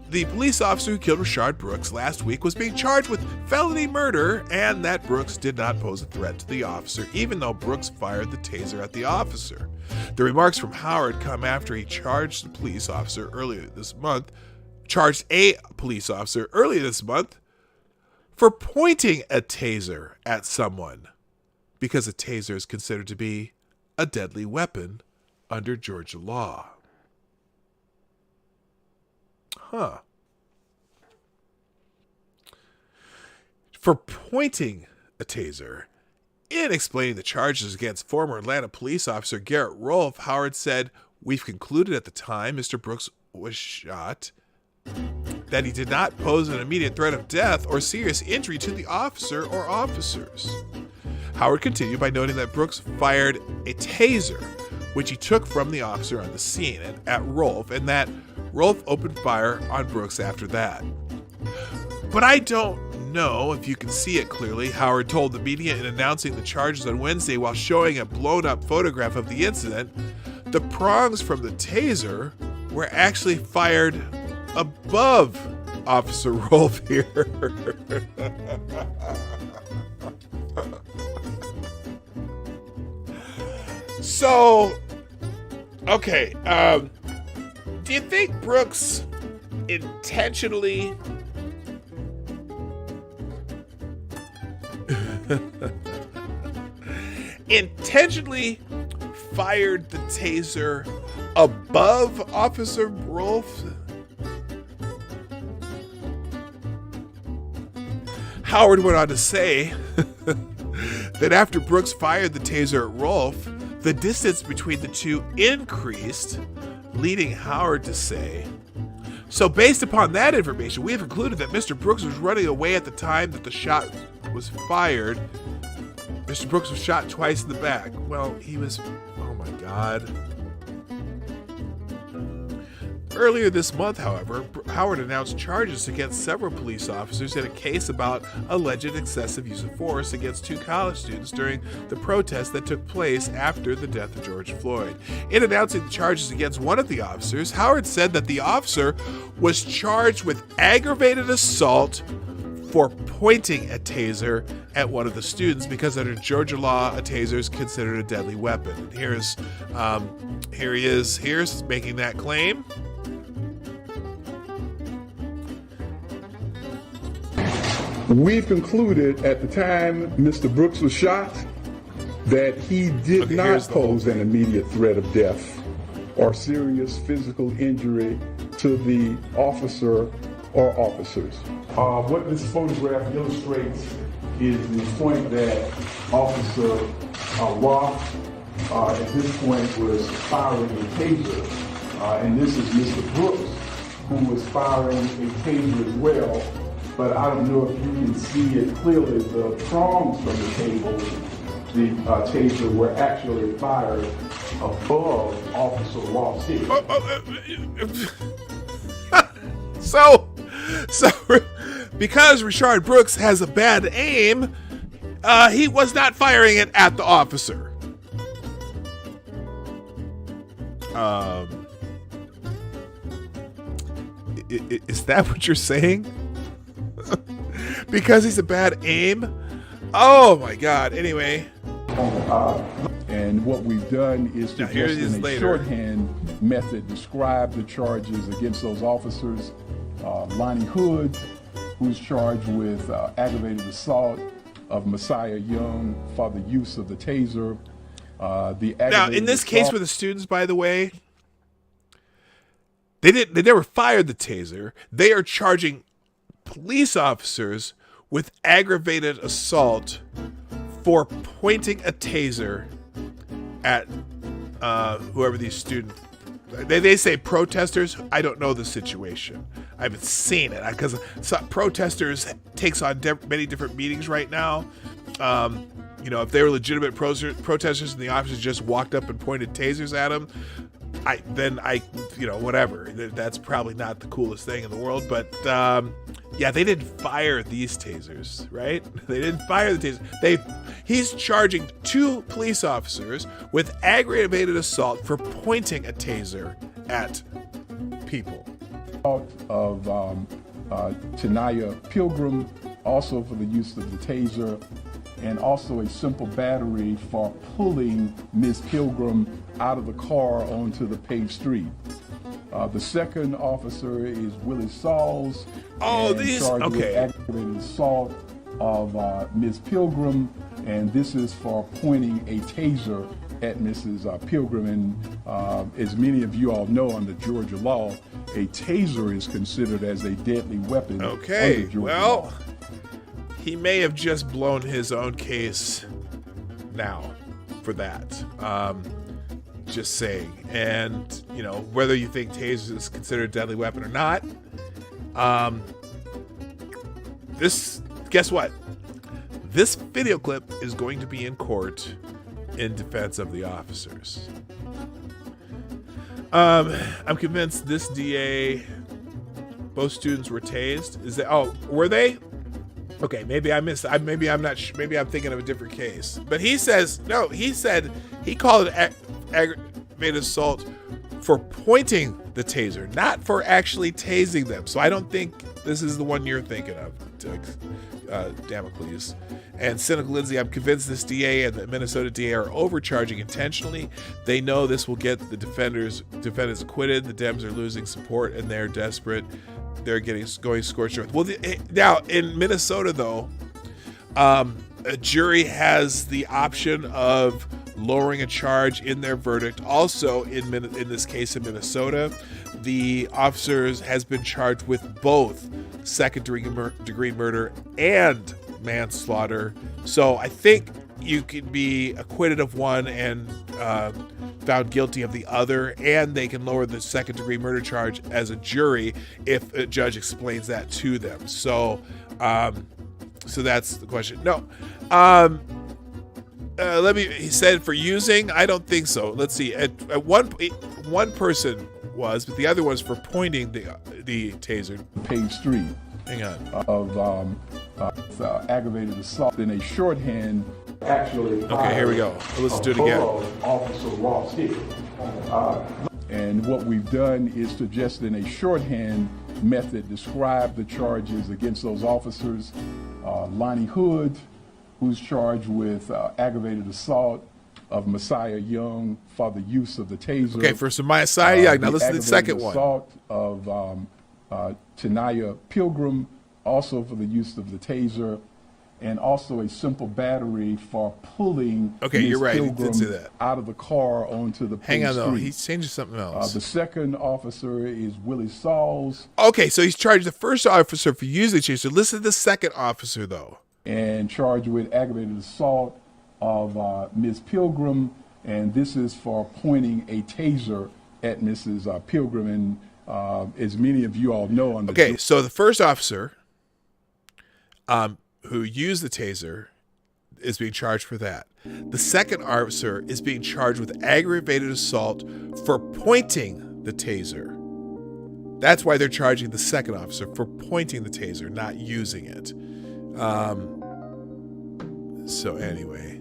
the police officer who killed Rashard Brooks last week was being charged with felony murder, and that Brooks did not pose a threat to the officer, even though Brooks fired the taser at the officer. The remarks from Howard come after he charged a police officer earlier this month for pointing a taser at someone, because a taser is considered to be a deadly weapon under Georgia law. Huh. For pointing a taser. In explaining the charges against former Atlanta police officer Garrett Rolfe, Howard said, "We've concluded at the time Mr. Brooks was shot that he did not pose an immediate threat of death or serious injury to the officer or officers." Howard continued by noting that Brooks fired a taser, which he took from the officer on the scene at Rolfe, and that Rolfe opened fire on Brooks after that. "But I don't know if you can see it clearly," Howard told the media in announcing the charges on Wednesday while showing a blown-up photograph of the incident. The prongs from the taser were actually fired above Officer Rolfe here. So, okay, do you think Brooks intentionally fired the taser above Officer Rolfe? Howard went on to say that after Brooks fired the taser at Rolfe, the distance between the two increased, leading Howard to say, "So based upon that information, we have concluded that Mr. Brooks was running away at the time that the shot was fired. Mr. Brooks was shot twice in the back." Well, he was, oh my God. Earlier this month, however, Howard announced charges against several police officers in a case about alleged excessive use of force against two college students during the protests that took place after the death of George Floyd. In announcing the charges against one of the officers, Howard said that the officer was charged with aggravated assault for pointing a taser at one of the students, because under Georgia law, a taser is considered a deadly weapon. And here he is making that claim. We've concluded at the time Mr. Brooks was shot that he did not pose an immediate threat of death or serious physical injury to the officer or officers. What this photograph illustrates is the point that Officer Roth at this point was firing a taser, and this is Mr. Brooks, who was firing a taser as well. But I don't know if you can see it clearly. The prongs from the taser were actually fired above Officer Roth's head. So, because Rashard Brooks has a bad aim, he was not firing it at the officer. Is that what you're saying? Because he's a bad aim? Oh my God. Anyway. And what we've done is to just in a shorthand method describe the charges against those officers. Lonnie Hood, who's charged with aggravated assault of Messiah Young for the use of the taser. Now, in this case with the students, by the way, they never fired the taser. They are charging police officers with aggravated assault for pointing a taser at whoever these students. They say protesters. I don't know the situation. I haven't seen it because protesters takes on many different meanings right now. You know, if they were legitimate protesters and the officers just walked up and pointed tasers at them, you know, whatever. That's probably not the coolest thing in the world. But yeah, they didn't fire these tasers, right? They didn't fire the tasers. He's charging 2 police officers with aggravated assault for pointing a taser at people. Of Tanaya Pilgrim, also for the use of the taser, and also a simple battery for pulling Ms. Pilgrim out of the car onto the paved street. The second officer is Willie Sauls. Charged with aggravated assault of Ms. Pilgrim, and this is for pointing a taser at Mrs. Pilgrim. And as many of you all know, under Georgia law, a taser is considered as a deadly weapon. Okay, under Georgia well, law. He may have just blown his own case now for that. Just saying. And, you know, whether you think taser is considered a deadly weapon or not, guess what? This video clip is going to be in court in defense of the officers. I'm convinced this DA, both students were tased. Is that? Oh, were they? Okay, maybe I missed. Maybe I'm not. Maybe I'm thinking of a different case. But he says no. He said he called it aggravated assault for pointing the taser, not for actually tasing them. So I don't think this is the one you're thinking of, Damocles. And Cynical Lindsay, I'm convinced this DA and the Minnesota DA are overcharging intentionally. They know this will get the defendants acquitted. The Dems are losing support and they're desperate. They're going scorched earth. Well, now in Minnesota, though, a jury has the option of lowering a charge in their verdict. Also, in this case in Minnesota, the officers has been charged with both second-degree murder and manslaughter. So I think you could be acquitted of one and found guilty of the other, and they can lower the second-degree murder charge as a jury if a judge explains that to them. So, so that's the question. No, he said for using. I don't think so. Let's see. At one person was, but the other was for pointing the taser. Page 3. Hang on. Of aggravated assault in a shorthand. Actually. Okay, here we go. Let's do it again. Officer Ross here. And what we've done is to just in a shorthand method describe the charges against those officers. Lonnie Hood, who's charged with aggravated assault of Messiah Young for the use of the taser. Okay, for some Messiah Young. Now listen to the second one. Assault of Tanaya Pilgrim, also for the use of the taser, and also a simple battery for pulling you're right. Pilgrim He did say that. out of the car onto the Hang on, though. street. He's changing something else. The second officer is Willie Sauls. Okay, so he's charged the first officer for using the taser. Listen to the second officer, though. And charged with aggravated assault of Ms. Pilgrim, and this is for pointing a taser at Mrs. Pilgrim. And as many of you all know, so the first officer who used the taser is being charged for that. The second officer is being charged with aggravated assault for pointing the taser. That's why they're charging the second officer for pointing the taser, not using it. So anyway,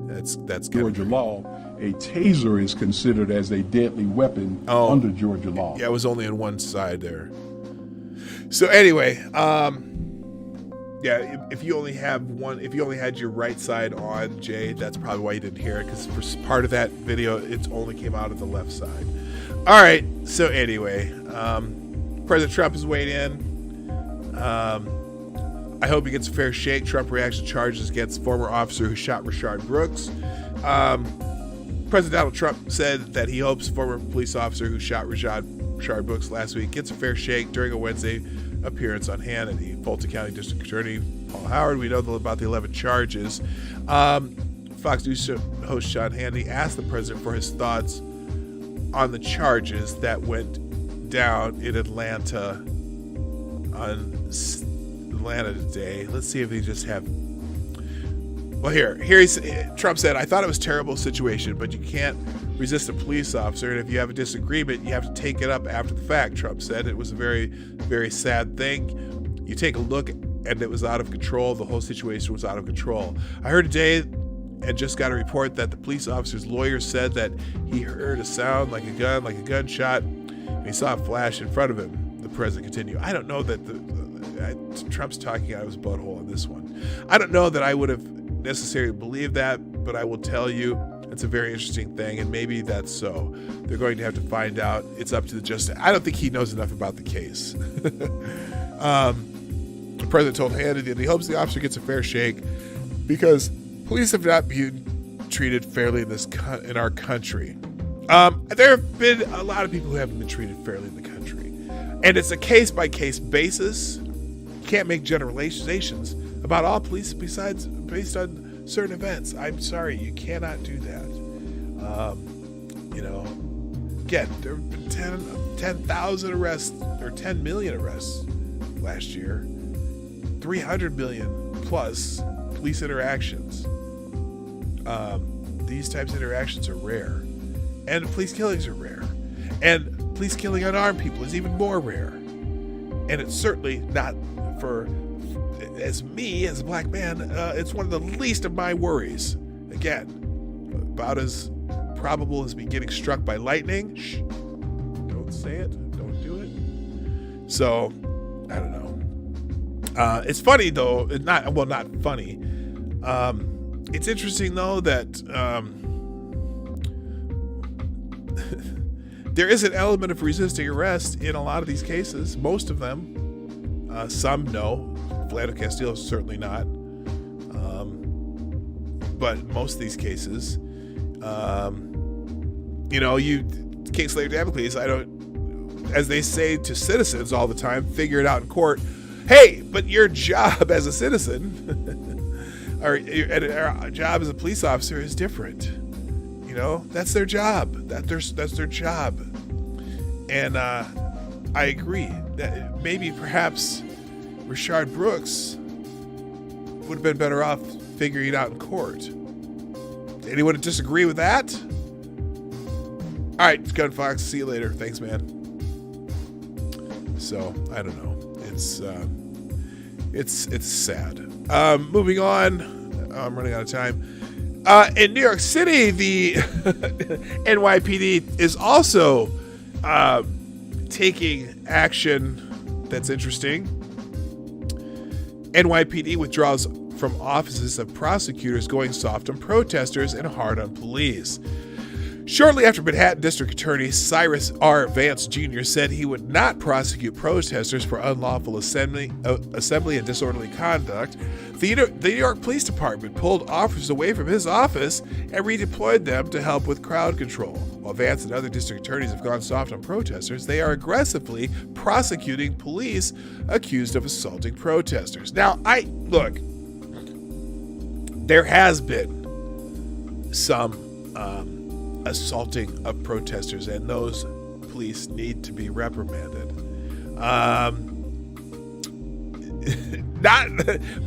that's Georgia law. A taser is considered as a deadly weapon under Georgia law. Yeah, it was only on one side there. So anyway, yeah, if you only had your right side on, Jay, that's probably why you didn't hear it, because for part of that video, it only came out of the left side. All right, so anyway, President Trump has weighed in. I hope he gets a fair shake. Trump reacts to charges against former officer who shot Rayshard Brooks. President Donald Trump said that he hopes former police officer who shot Rayshard Brooks last week gets a fair shake during a Wednesday appearance on Hannity. Fulton County District Attorney Paul Howard, we know about the 11 charges. Fox News host Sean Hannity asked the president for his thoughts on the charges that went down in Atlanta today. Let's see if they just have. Well, Trump said, "I thought it was a terrible situation, but you can't resist a police officer, and if you have a disagreement, you have to take it up after the fact." Trump said it was a very, very sad thing. You take a look, and it was out of control. The whole situation was out of control. I heard today and just got a report that the police officer's lawyer said that he heard a sound like a gunshot, and he saw a flash in front of him. The president continued. I don't know that Trump's talking out of his butthole on this one. I don't know that I would have necessarily believed that, but I will tell you it's a very interesting thing, and maybe that's so. They're going to have to find out. It's up to the justice. I don't think he knows enough about the case. The president told Hannity that he hopes the officer gets a fair shake because police have not been treated fairly in our country. There have been a lot of people who haven't been treated fairly in the country, and it's a case-by-case basis. You can't make generalizations about all police based on certain events. I'm sorry, you cannot do that. Again, there have been 10,000 arrests or 10 million arrests last year, 300 million plus police interactions. These types of interactions are rare, and police killings are rare, and police killing unarmed people is even more rare. And it's certainly not as me, as a black man, it's one of the least of my worries. Again, about as probable as me getting struck by lightning. Shh, don't say it, don't do it. So, I don't know. It's funny though, not funny. It's interesting though that there is an element of resisting arrest in a lot of these cases. Most of them. Some no. Vlado Castillo certainly not. But most of these cases, case later Damocles, as they say to citizens all the time, figure it out in court. Hey, but your job as a citizen, or your job as a police officer is different. That's their job. That's their job. And I agree that maybe perhaps Rayshard Brooks would have been better off figuring it out in court. Anyone disagree with that? All right, Gun Fox, see you later. Thanks, man. So, I don't know. It's sad. Moving on. I'm running out of time. In New York City, the NYPD is also taking action that's interesting. NYPD withdraws from offices of prosecutors, going soft on protesters and hard on police. Shortly after Manhattan District Attorney Cyrus R. Vance Jr. said he would not prosecute protesters for unlawful assembly and disorderly conduct, the New York Police Department pulled officers away from his office and redeployed them to help with crowd control. While Vance and other district attorneys have gone soft on protesters, they are aggressively prosecuting police accused of assaulting protesters. Now, there has been some assaulting of protesters, and those police need to be reprimanded.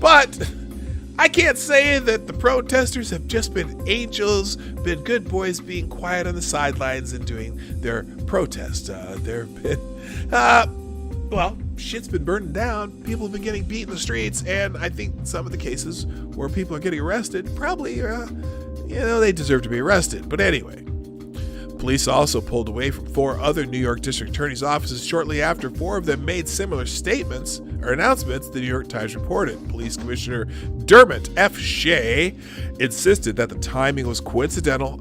But I can't say that the protesters have just been angels, been good boys being quiet on the sidelines and doing their protest. There have been, shit's been burning down. People have been getting beat in the streets, and I think some of the cases where people are getting arrested, probably, they deserve to be arrested. But anyway, Police also pulled away from 4 other New York District Attorney's offices shortly after 4 of them made similar statements or announcements, the New York Times reported. Police Commissioner Dermot F. Shea insisted that the timing was coincidental.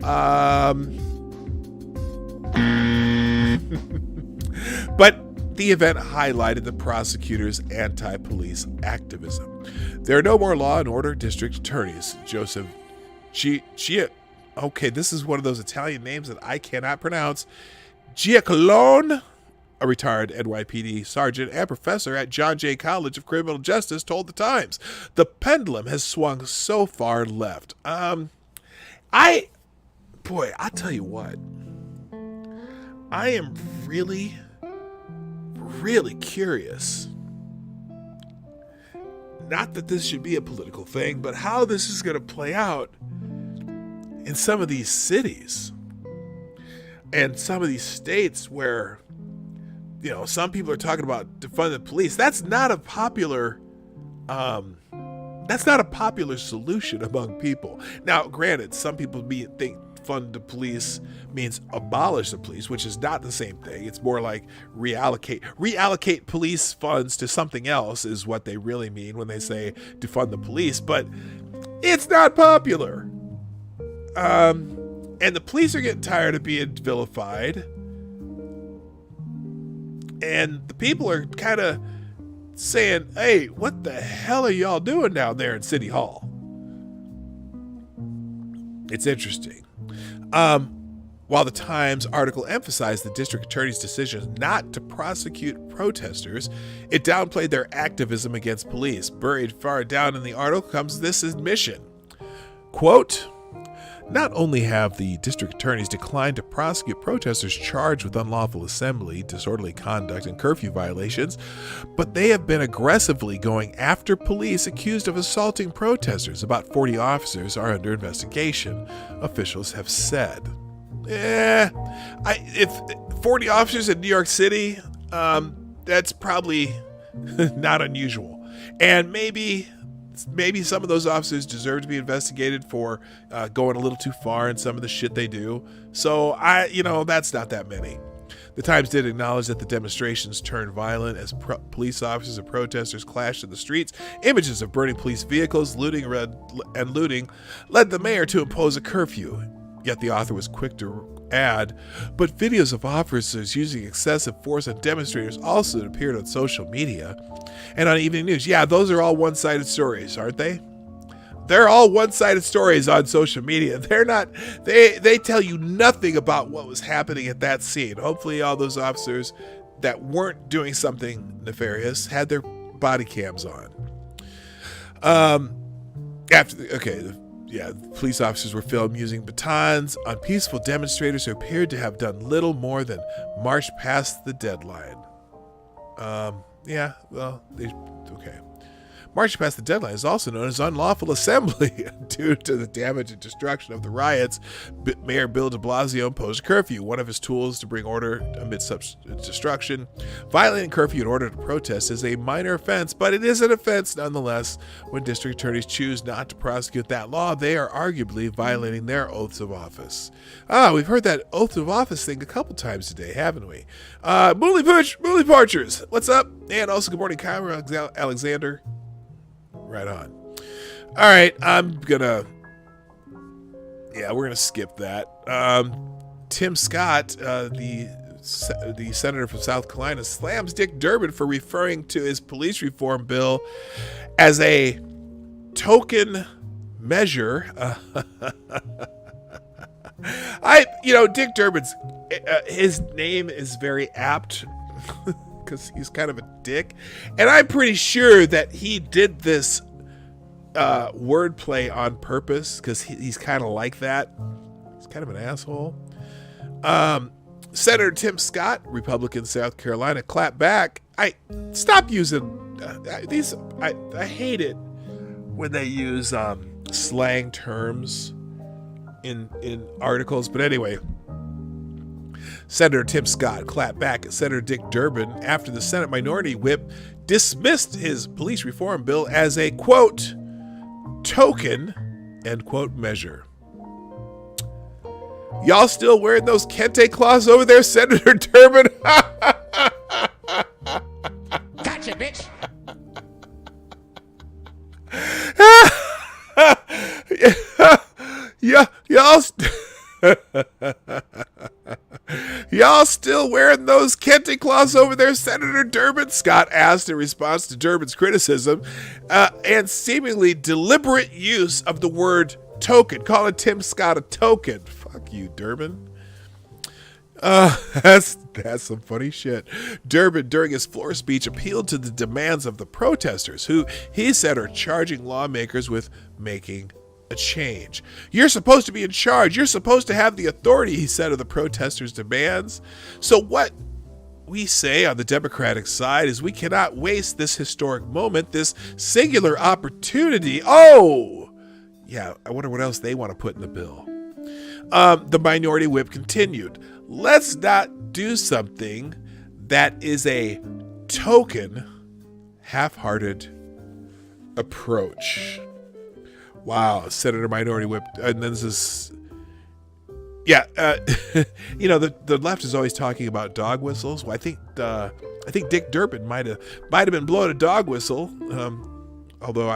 But the event highlighted the prosecutor's anti-police activism. There are no more law and order district attorneys. Joseph okay, this is one of those Italian names that I cannot pronounce. Giacalone, a retired NYPD sergeant and professor at John Jay College of Criminal Justice, told the Times. The pendulum has swung so far left. I'll tell you what. I am really, really curious. Not that this should be a political thing, but how this is going to play out in some of these cities and some of these states where, you know, some people are talking about defund the police. That's not a popular solution among people. Now, granted, some people think fund the police means abolish the police, which is not the same thing. It's more like reallocate police funds to something else is what they really mean when they say defund the police, but it's not popular. And the police are getting tired of being vilified. And the people are kind of saying, hey, what the hell are y'all doing down there in City Hall? It's interesting. While the Times article emphasized the district attorney's decision not to prosecute protesters, it downplayed their activism against police. Buried far down in the article comes this admission. Quote, not only have the district attorneys declined to prosecute protesters charged with unlawful assembly, disorderly conduct, and curfew violations, but they have been aggressively going after police accused of assaulting protesters. About 40 officers are under investigation, officials have said. If 40 officers in New York City, that's probably not unusual. And maybe some of those officers deserve to be investigated for going a little too far in some of the shit they do. So that's not that many. The Times did acknowledge that the demonstrations turned violent as police officers and protesters clashed in the streets. Images of burning police vehicles, looting led the mayor to impose a curfew. Yet the author was quick to add, but videos of officers using excessive force on demonstrators also appeared on social media and on evening news. Yeah, those are all one-sided stories, aren't they? They're all one-sided stories on social media. They're not, they tell you nothing about what was happening at that scene. Hopefully all those officers that weren't doing something nefarious had their body cams on. Police officers were filmed using batons on peaceful demonstrators who appeared to have done little more than march past the deadline. March past the deadline is also known as unlawful assembly. Due to the damage and destruction of the riots, Mayor Bill de Blasio imposed curfew, one of his tools to bring order amid such destruction. Violating curfew in order to protest is a minor offense, but it is an offense nonetheless. When district attorneys choose not to prosecute that law, they are arguably violating their oaths of office. We've heard that oath of office thing a couple times today, haven't we? Mooley Parchers, what's up? And also good morning, Kyra Alexander. Right on. All right, we're gonna skip that. Tim Scott, the senator from South Carolina, slams Dick Durbin for referring to his police reform bill as a token measure. Dick Durbin's his name is very apt. Because he's kind of a dick, and I'm pretty sure that he did this wordplay on purpose because he's kind of like that. He's kind of an asshole. Senator Tim Scott, Republican, South Carolina, clapped back. Stop using these. I hate it when they use slang terms in articles. But anyway. Senator Tim Scott clapped back at Senator Dick Durbin after the Senate Minority Whip dismissed his police reform bill as a, quote, token, end quote, measure. Y'all still wearing those kente cloths over there, Senator Durbin? Gotcha, bitch. Yeah, y'all still wearing those kente cloths over there, Senator Durbin? Scott asked in response to Durbin's criticism and seemingly deliberate use of the word token, calling Tim Scott a token. Fuck you, Durbin. That's some funny shit. Durbin, during his floor speech, appealed to the demands of the protesters, who he said are charging lawmakers with making a change. You're supposed to be in charge. You're supposed to have the authority, he said, of the protesters' demands. So what we say on the Democratic side is we cannot waste this historic moment, this singular opportunity. Oh, yeah, I wonder what else they want to put in the bill. The minority whip continued. Let's not do something that is a token, half-hearted approach. Wow, Senator Minority Whip. And then this is, yeah, the left is always talking about dog whistles. Well, I think Dick Durbin might have been blowing a dog whistle. Although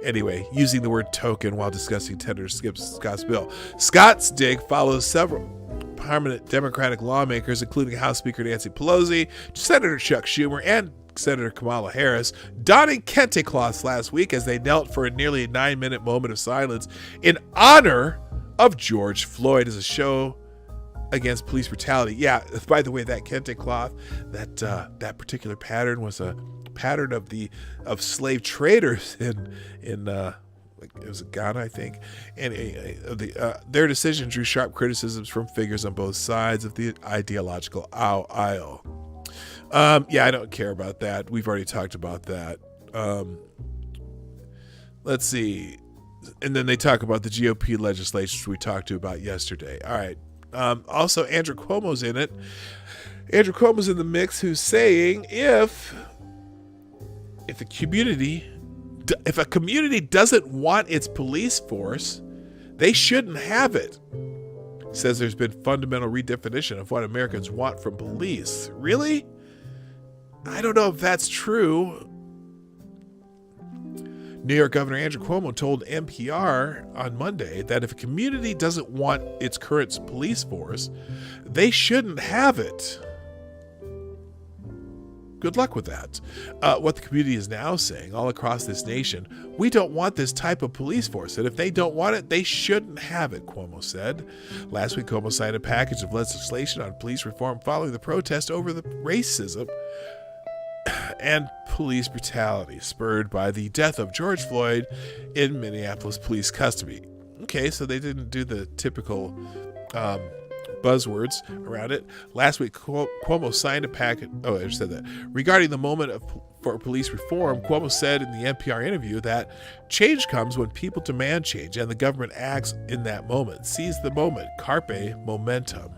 anyway, using the word token while discussing Senator Scott's bill. Scott's dig follows several prominent Democratic lawmakers, including House Speaker Nancy Pelosi, Senator Chuck Schumer, and Senator Kamala Harris, donning kente cloths last week as they knelt for a nearly 9-minute moment of silence in honor of George Floyd as a show against police brutality. Yeah, by the way, that kente cloth, that particular pattern was a pattern of slave traders in it was Ghana, I think, and their decision drew sharp criticisms from figures on both sides of the ideological aisle. Yeah, I don't care about that. We've already talked about that. Let's see. And then they talk about the GOP legislation we talked to about yesterday. All right. Also, Andrew Cuomo's in it. Andrew Cuomo's in the mix, who's saying if a community doesn't want its police force, they shouldn't have it. Says there's been fundamental redefinition of what Americans want from police. Really? I don't know if that's true. New York Governor Andrew Cuomo told NPR on Monday that if a community doesn't want its current police force, they shouldn't have it. Good luck with that. What the community is now saying all across this nation, we don't want this type of police force, and if they don't want it, they shouldn't have it, Cuomo said. Last week, Cuomo signed a package of legislation on police reform following the protest over the racism and police brutality spurred by the death of George Floyd in Minneapolis police custody. Okay, so they didn't do the typical buzzwords around it. Last week, Cuomo signed a packet. Oh, I just said that. Regarding the moment for police reform, Cuomo said in the NPR interview that change comes when people demand change and the government acts in that moment. Seize the moment. Carpe momentum.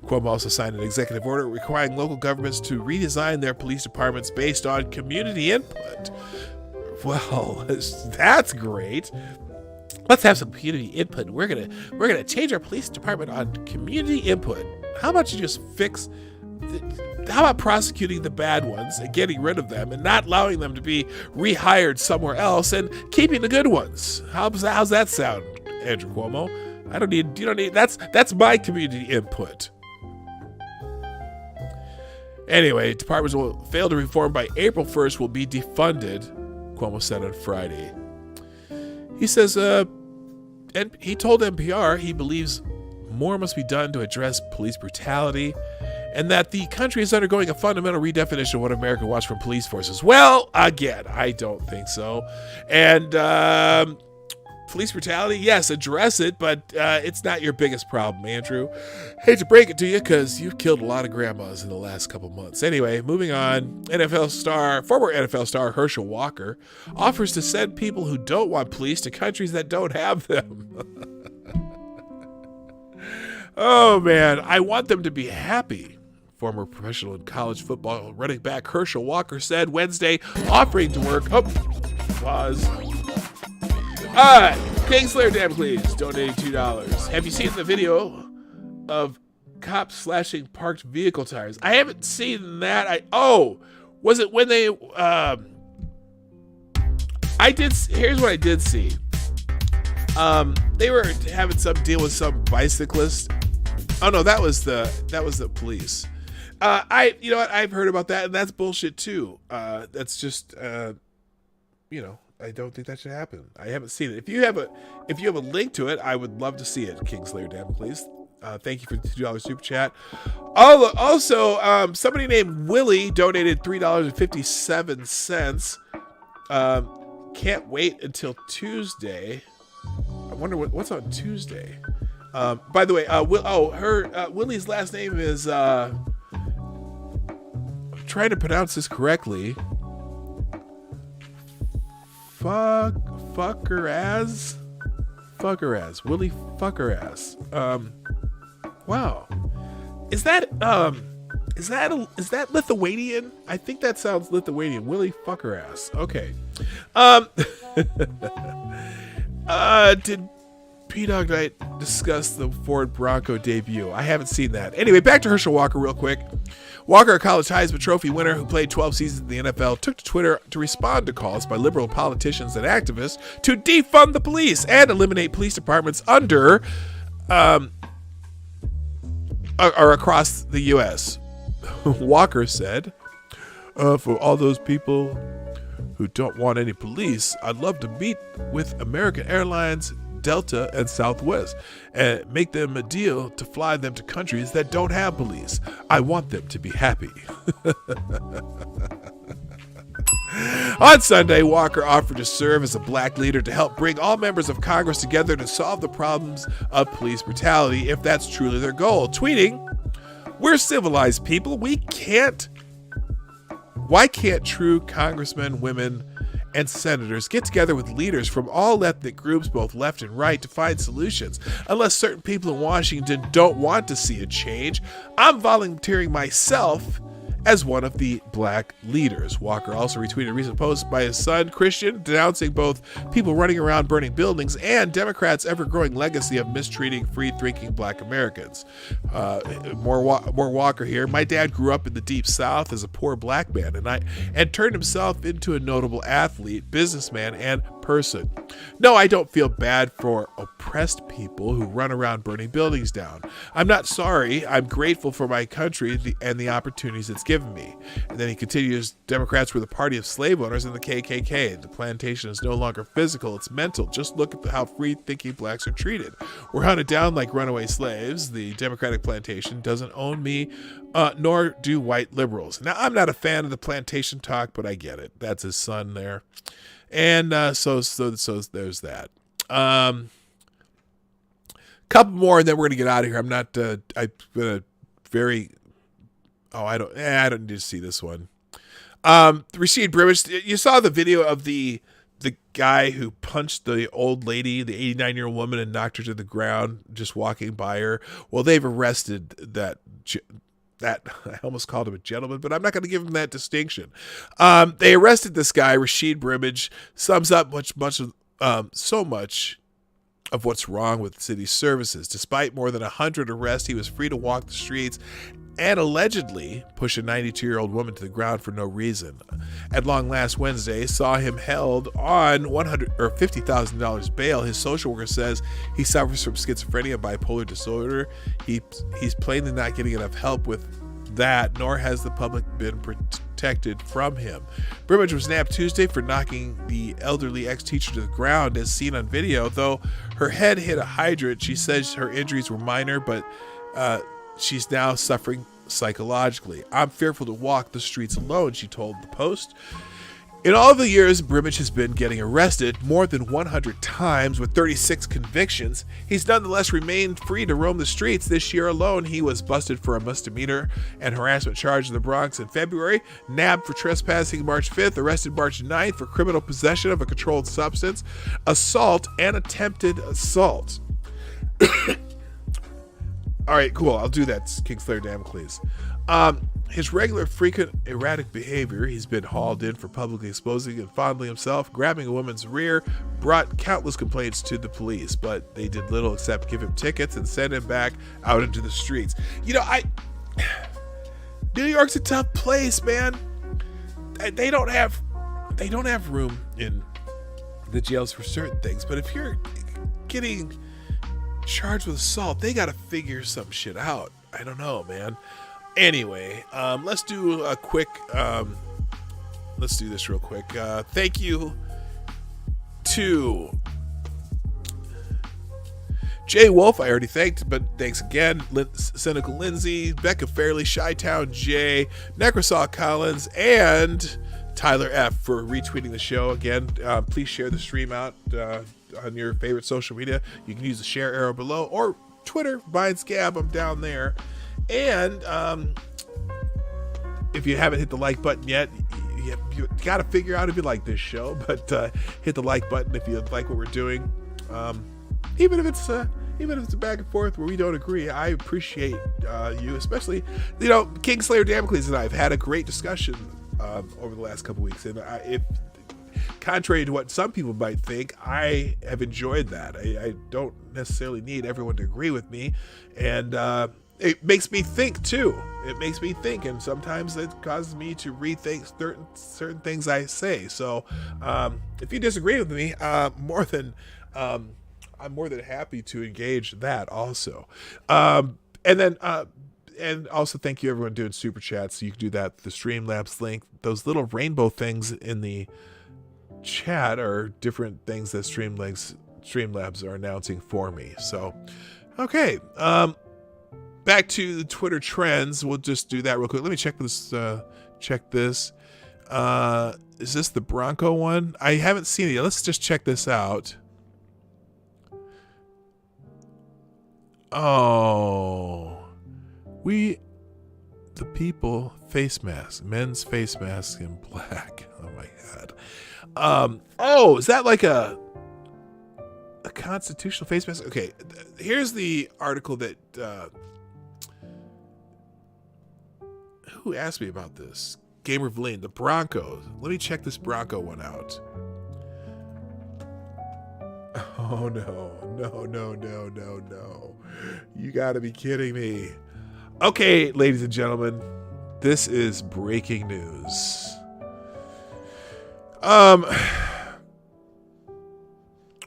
Cuomo also signed an executive order requiring local governments to redesign their police departments based on community input. Well, that's great. Let's have some community input. We're gonna change our police department on community input. How about you just how about prosecuting the bad ones and getting rid of them and not allowing them to be rehired somewhere else and keeping the good ones? How's that sound, Andrew Cuomo? You don't need that's my community input. Anyway, departments will fail to reform by April 1st will be defunded, Cuomo said on Friday. He says, and he told NPR he believes more must be done to address police brutality and that the country is undergoing a fundamental redefinition of what America wants from police forces. Well, again, I don't think so. And police brutality, yes, address it, but it's not your biggest problem, Andrew. Hate to break it to you because you've killed a lot of grandmas in the last couple months. Anyway, moving on. Former NFL star Herschel Walker offers to send people who don't want police to countries that don't have them. Oh, man, I want them to be happy. Former professional and college football running back Herschel Walker said Wednesday, offering to work. Applause. All right. Kingslayer Damocles donating $2. Have you seen the video of cops slashing parked vehicle tires? I haven't seen that. Was it when they here's what I did see. They were having some deal with some bicyclist. Oh no, that was the police. You know what? I've heard about that, and that's bullshit too. That's just I don't think that should happen. I haven't seen it. If you have a link to it, I would love to see it. Kingslayer Damocles. Thank you for the $2 super chat. Also, somebody named Willie donated $3.57. Can't wait until Tuesday. I wonder what's on Tuesday. By the way, Willie's last name is. I'm trying to pronounce this correctly. Fuckeraz, Willie Fuckeraz. Wow, is that Lithuanian? I think that sounds Lithuanian. Willie Fuckeraz. Okay. Did PDawg Night discuss the Ford Bronco debut? I haven't seen that. Anyway, back to Herschel Walker real quick. Walker, a college Heisman Trophy winner who played 12 seasons in the NFL, took to Twitter to respond to calls by liberal politicians and activists to defund the police and eliminate police departments under or across the U.S. Walker said, for all those people who don't want any police, I'd love to meet with American Airlines, Delta, and Southwest and make them a deal to fly them to countries that don't have police. I want them to be happy. On Sunday, Walker offered to serve as a black leader to help bring all members of Congress together to solve the problems of police brutality if that's truly their goal. Tweeting, "We're civilized people. Why can't true congressmen, women, and senators get together with leaders from all ethnic groups, both left and right, to find solutions? Unless certain people in Washington don't want to see a change, I'm volunteering myself as one of the black leaders." Walker also retweeted a recent post by his son, Christian, denouncing both people running around burning buildings and Democrats' ever-growing legacy of mistreating free-thinking black Americans. More Walker here. "My dad grew up in the Deep South as a poor black man and turned himself into a notable athlete, businessman, and person. No, I don't feel bad for oppressed people who run around burning buildings down. I'm not sorry. I'm grateful for my country and the opportunities it's given me." And then he continues, "Democrats were the party of slave owners and the KKK. The plantation is no longer physical, it's mental. Just look at how free-thinking blacks are treated. We're hunted down like runaway slaves. The Democratic plantation doesn't own me, nor do white liberals." Now, I'm not a fan of the plantation talk, but I get it. That's his son there. And so there's that. Couple more, and then we're gonna get out of here. I'm not. I don't need to see this one. Rashid Brimish, you saw the video of the guy who punched the old lady, the 89-year-old woman, and knocked her to the ground just walking by her. Well, they've arrested that. I almost called him a gentleman, but I'm not going to give him that distinction. They arrested this guy, Rashid Brimage. Sums up so much of what's wrong with city services. Despite more than 100 arrests, he was free to walk the streets and allegedly push a 92-year-old woman to the ground for no reason. At long last Wednesday, saw him held on $50,000 bail. His social worker says he suffers from schizophrenia and bipolar disorder. He's plainly not getting enough help with that, nor has the public been protected from him. Brimage was nabbed Tuesday for knocking the elderly ex-teacher to the ground, as seen on video. Though her head hit a hydrant, she says her injuries were minor, but she's now suffering psychologically. "I'm fearful to walk the streets alone," she told the Post. In all the years Brimage has been getting arrested, more than 100 times with 36 convictions, he's nonetheless remained free to roam the streets. This year alone, he was busted for a misdemeanor and harassment charge in the Bronx in February, nabbed for trespassing March 5th, arrested March 9th for criminal possession of a controlled substance, assault, and attempted assault. All right, cool. I'll do that, Kingslayer Damocles. His regular, frequent, erratic behavior, he's been hauled in for publicly exposing and fondling himself, grabbing a woman's rear, brought countless complaints to the police, but they did little except give him tickets and send him back out into the streets. You know, New York's a tough place, man. They don't have room in the jails for certain things, but if you're getting charged with assault, they got to figure some shit out. I don't know, man. Anyway, let's do a quick, let's do this real quick. Thank you to Jay Wolf, I already thanked, but thanks again. Cynical Lindsay, Becca Fairley, Chi-Town Jay, Necrosaw Collins, and Tyler F. for retweeting the show. Again, please share the stream out on your favorite social media. You can use the share arrow below, or Twitter, Vine Scab, I'm down there. And if you haven't hit the like button yet, you got to figure out if you like this show. But hit the like button if you like what we're doing. Even if it's a back and forth where we don't agree, I appreciate you, especially, you know, Kingslayer Damocles and I have had a great discussion over the last couple weeks, and if contrary to what some people might think, I have enjoyed that. I don't necessarily need everyone to agree with me, and it makes me think too. It makes me think, and sometimes it causes me to rethink certain things I say. So if you disagree with me, I'm more than happy to engage that also. And also thank you everyone doing super chats. So you can do that, the Streamlabs link. Those little rainbow things in the chat are different things that Streamlabs are announcing for me. So okay, back to the Twitter trends. We'll just do that real quick. Let me check this. Is this the Bronco one? I haven't seen it yet. Let's just check this out. Oh, the people face mask, men's face mask in black. Oh my God. Oh, is that like a constitutional face mask? Okay, here's the article that who asked me about this? Gamer Vline, the Broncos. Let me check this Bronco one out. Oh no. You gotta be kidding me. Okay, ladies and gentlemen, this is breaking news.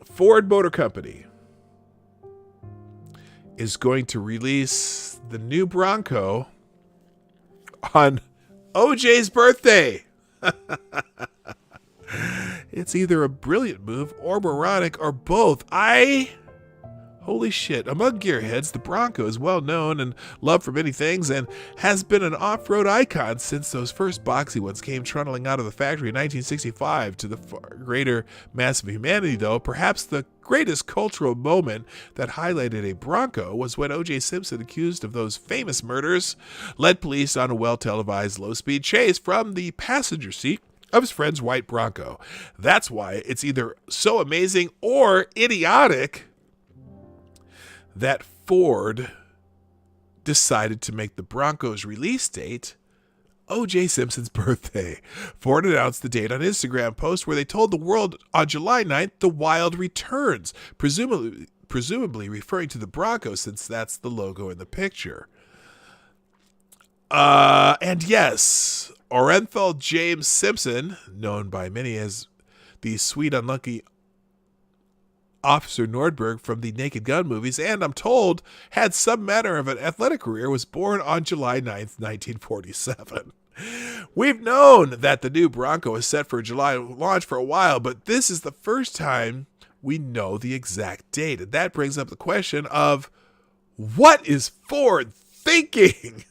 Ford Motor Company is going to release the new Bronco on OJ's birthday. It's either a brilliant move or moronic or both. Holy shit. Among gearheads, the Bronco is well known and loved for many things and has been an off-road icon since those first boxy ones came trundling out of the factory in 1965. To the far greater mass of humanity, though, perhaps the greatest cultural moment that highlighted a Bronco was when O.J. Simpson, accused of those famous murders, led police on a well-televised low-speed chase from the passenger seat of his friend's white Bronco. That's why it's either so amazing or idiotic that Ford decided to make the Bronco's release date O.J. Simpson's birthday. Ford announced the date on an Instagram post where they told the world on July 9th, the Wild returns, presumably referring to the Bronco since that's the logo in the picture. And yes, Orenthal James Simpson, known by many as the sweet unlucky Officer Nordberg from the Naked Gun movies, and I'm told had some manner of an athletic career, was born on July 9th, 1947. We've known that the new Bronco is set for a July launch for a while, but this is the first time we know the exact date. And that brings up the question of, what is Ford thinking?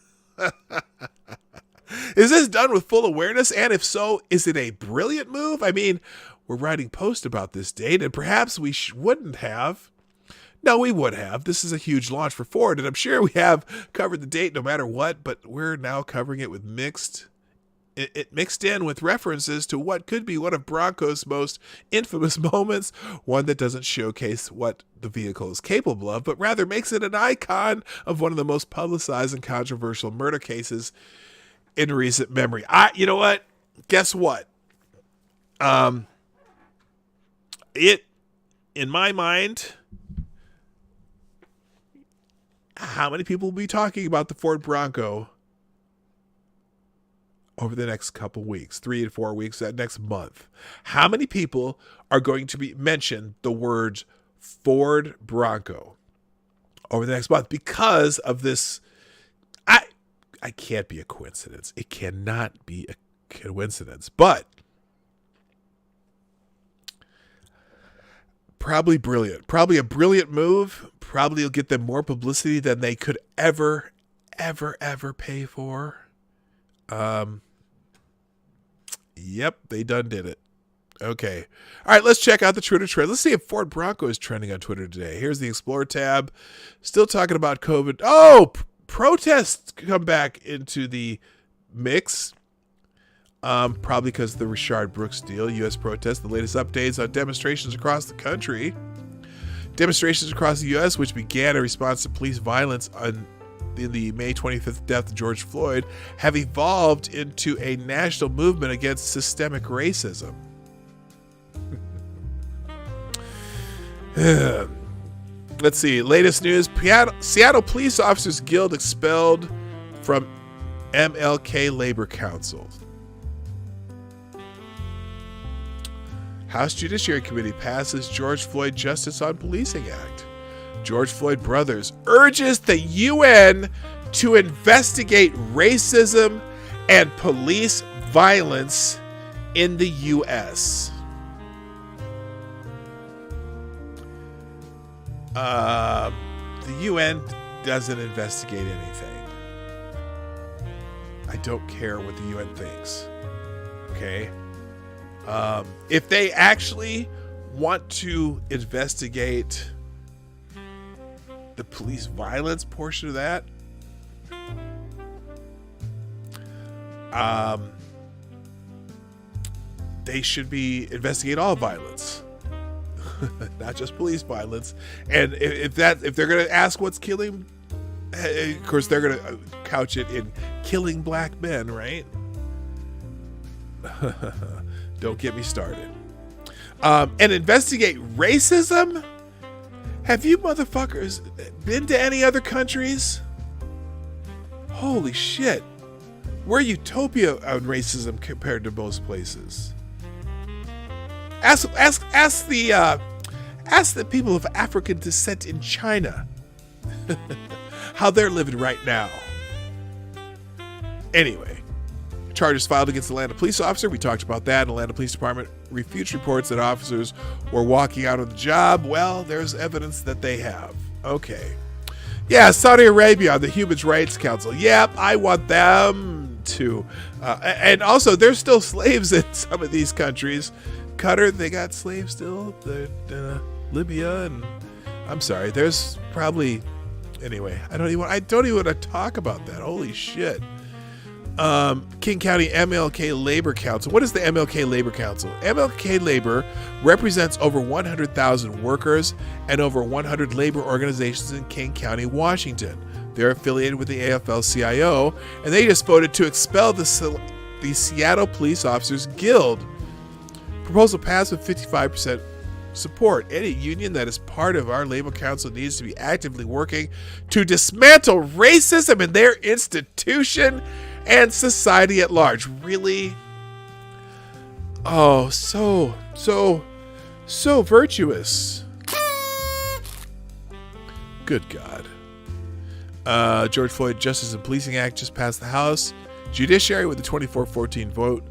Is this done with full awareness? And if so, is it a brilliant move? I mean, we're writing posts about this date, and perhaps we wouldn't have. No, we would have. This is a huge launch for Ford, and I'm sure we have covered the date no matter what, but we're now covering it with mixed it mixed in with references to what could be one of Bronco's most infamous moments, one that doesn't showcase what the vehicle is capable of, but rather makes it an icon of one of the most publicized and controversial murder cases in recent memory. You know what? Guess what? It, in my mind, how many people will be talking about the Ford Bronco over the next couple weeks, 3 to 4 weeks, that next month? How many people are going to be mentioned the words Ford Bronco over the next month because of this? I can't be a coincidence. It cannot be a coincidence, but probably brilliant. Probably a brilliant move. Probably will get them more publicity than they could ever pay for. Yep, they done did it. Okay. All right, let's check out the Twitter trend. Let's see if Ford Bronco is trending on Twitter today. Here's the Explore tab. Still talking about COVID. Oh, protests come back into the mix. Probably because of the Rayshard Brooks deal. U.S. protests. The latest updates on demonstrations across the country. Demonstrations across the U.S., which began in response to police violence in the May 25th death of George Floyd, have evolved into a national movement against systemic racism. Let's see. Latest news. Seattle Police Officers Guild expelled from MLK Labor Council. House Judiciary Committee passes George Floyd Justice on Policing Act. George Floyd Brothers urges the UN to investigate racism and police violence in the U.S. The UN doesn't investigate anything. I don't care what the UN thinks. Okay? If they actually want to investigate the police violence portion of that, they should be investigate all violence, not just police violence. And if they're going to ask what's killing, of course they're going to couch it in killing black men, right? Don't get me started. And investigate racism? Have you motherfuckers been to any other countries? Holy shit. We're utopia on racism compared to most places. Ask the people of African descent in China how they're living right now. Anyway. Charges filed against the Atlanta police officer. We talked about that. Atlanta Police Department refutes reports that officers were walking out of the job. Well, there's evidence that they have. Okay. Yeah, Saudi Arabia, the Human Rights Council. Yep, I want them to. And also, there's still slaves in some of these countries. Qatar, they got slaves still. Libya, and I'm sorry, there's probably. Anyway, I don't even want to talk about that. Holy shit. King County MLK Labor Council. What is the MLK Labor Council? MLK Labor represents over 100,000 workers and over 100 labor organizations in King County, Washington. They're affiliated with the AFL-CIO, and they just voted to expel the Seattle Police Officers Guild. Proposal passed with 55% support. Any union that is part of our labor council needs to be actively working to dismantle racism in their institution and society at large. Really? Oh, so virtuous. Good God. George Floyd Justice and Policing Act just passed the House Judiciary with a 24-14 vote.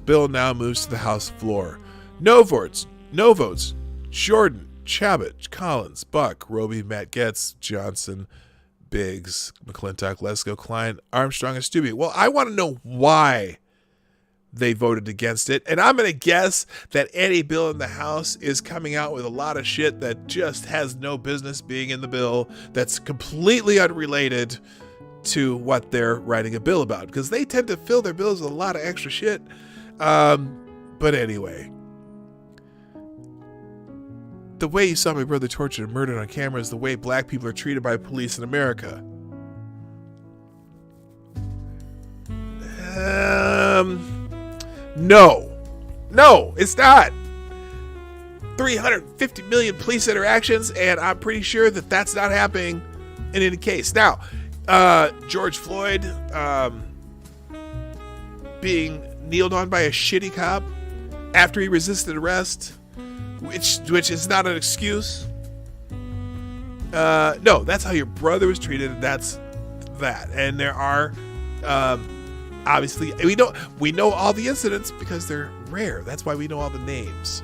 Bill now moves to the House floor. No votes. Jordan, Chabot, Collins, Buck, Roby, Matt Getz, Johnson, Biggs, McClintock, Lesko, Klein, Armstrong, and Stubbe. Well, I want to know why they voted against it. And I'm going to guess that any bill in the House is coming out with a lot of shit that just has no business being in the bill, that's completely unrelated to what they're writing a bill about, because they tend to fill their bills with a lot of extra shit. But anyway, the way you saw my brother tortured and murdered on camera is the way black people are treated by police in America. No, it's not. 350 million police interactions, and I'm pretty sure that that's not happening in any case. Now, George Floyd being kneeled on by a shitty cop after he resisted arrest, which is not an excuse. No, that's how your brother was treated, and that's that. And there are obviously we know all the incidents because they're rare. That's why we know all the names.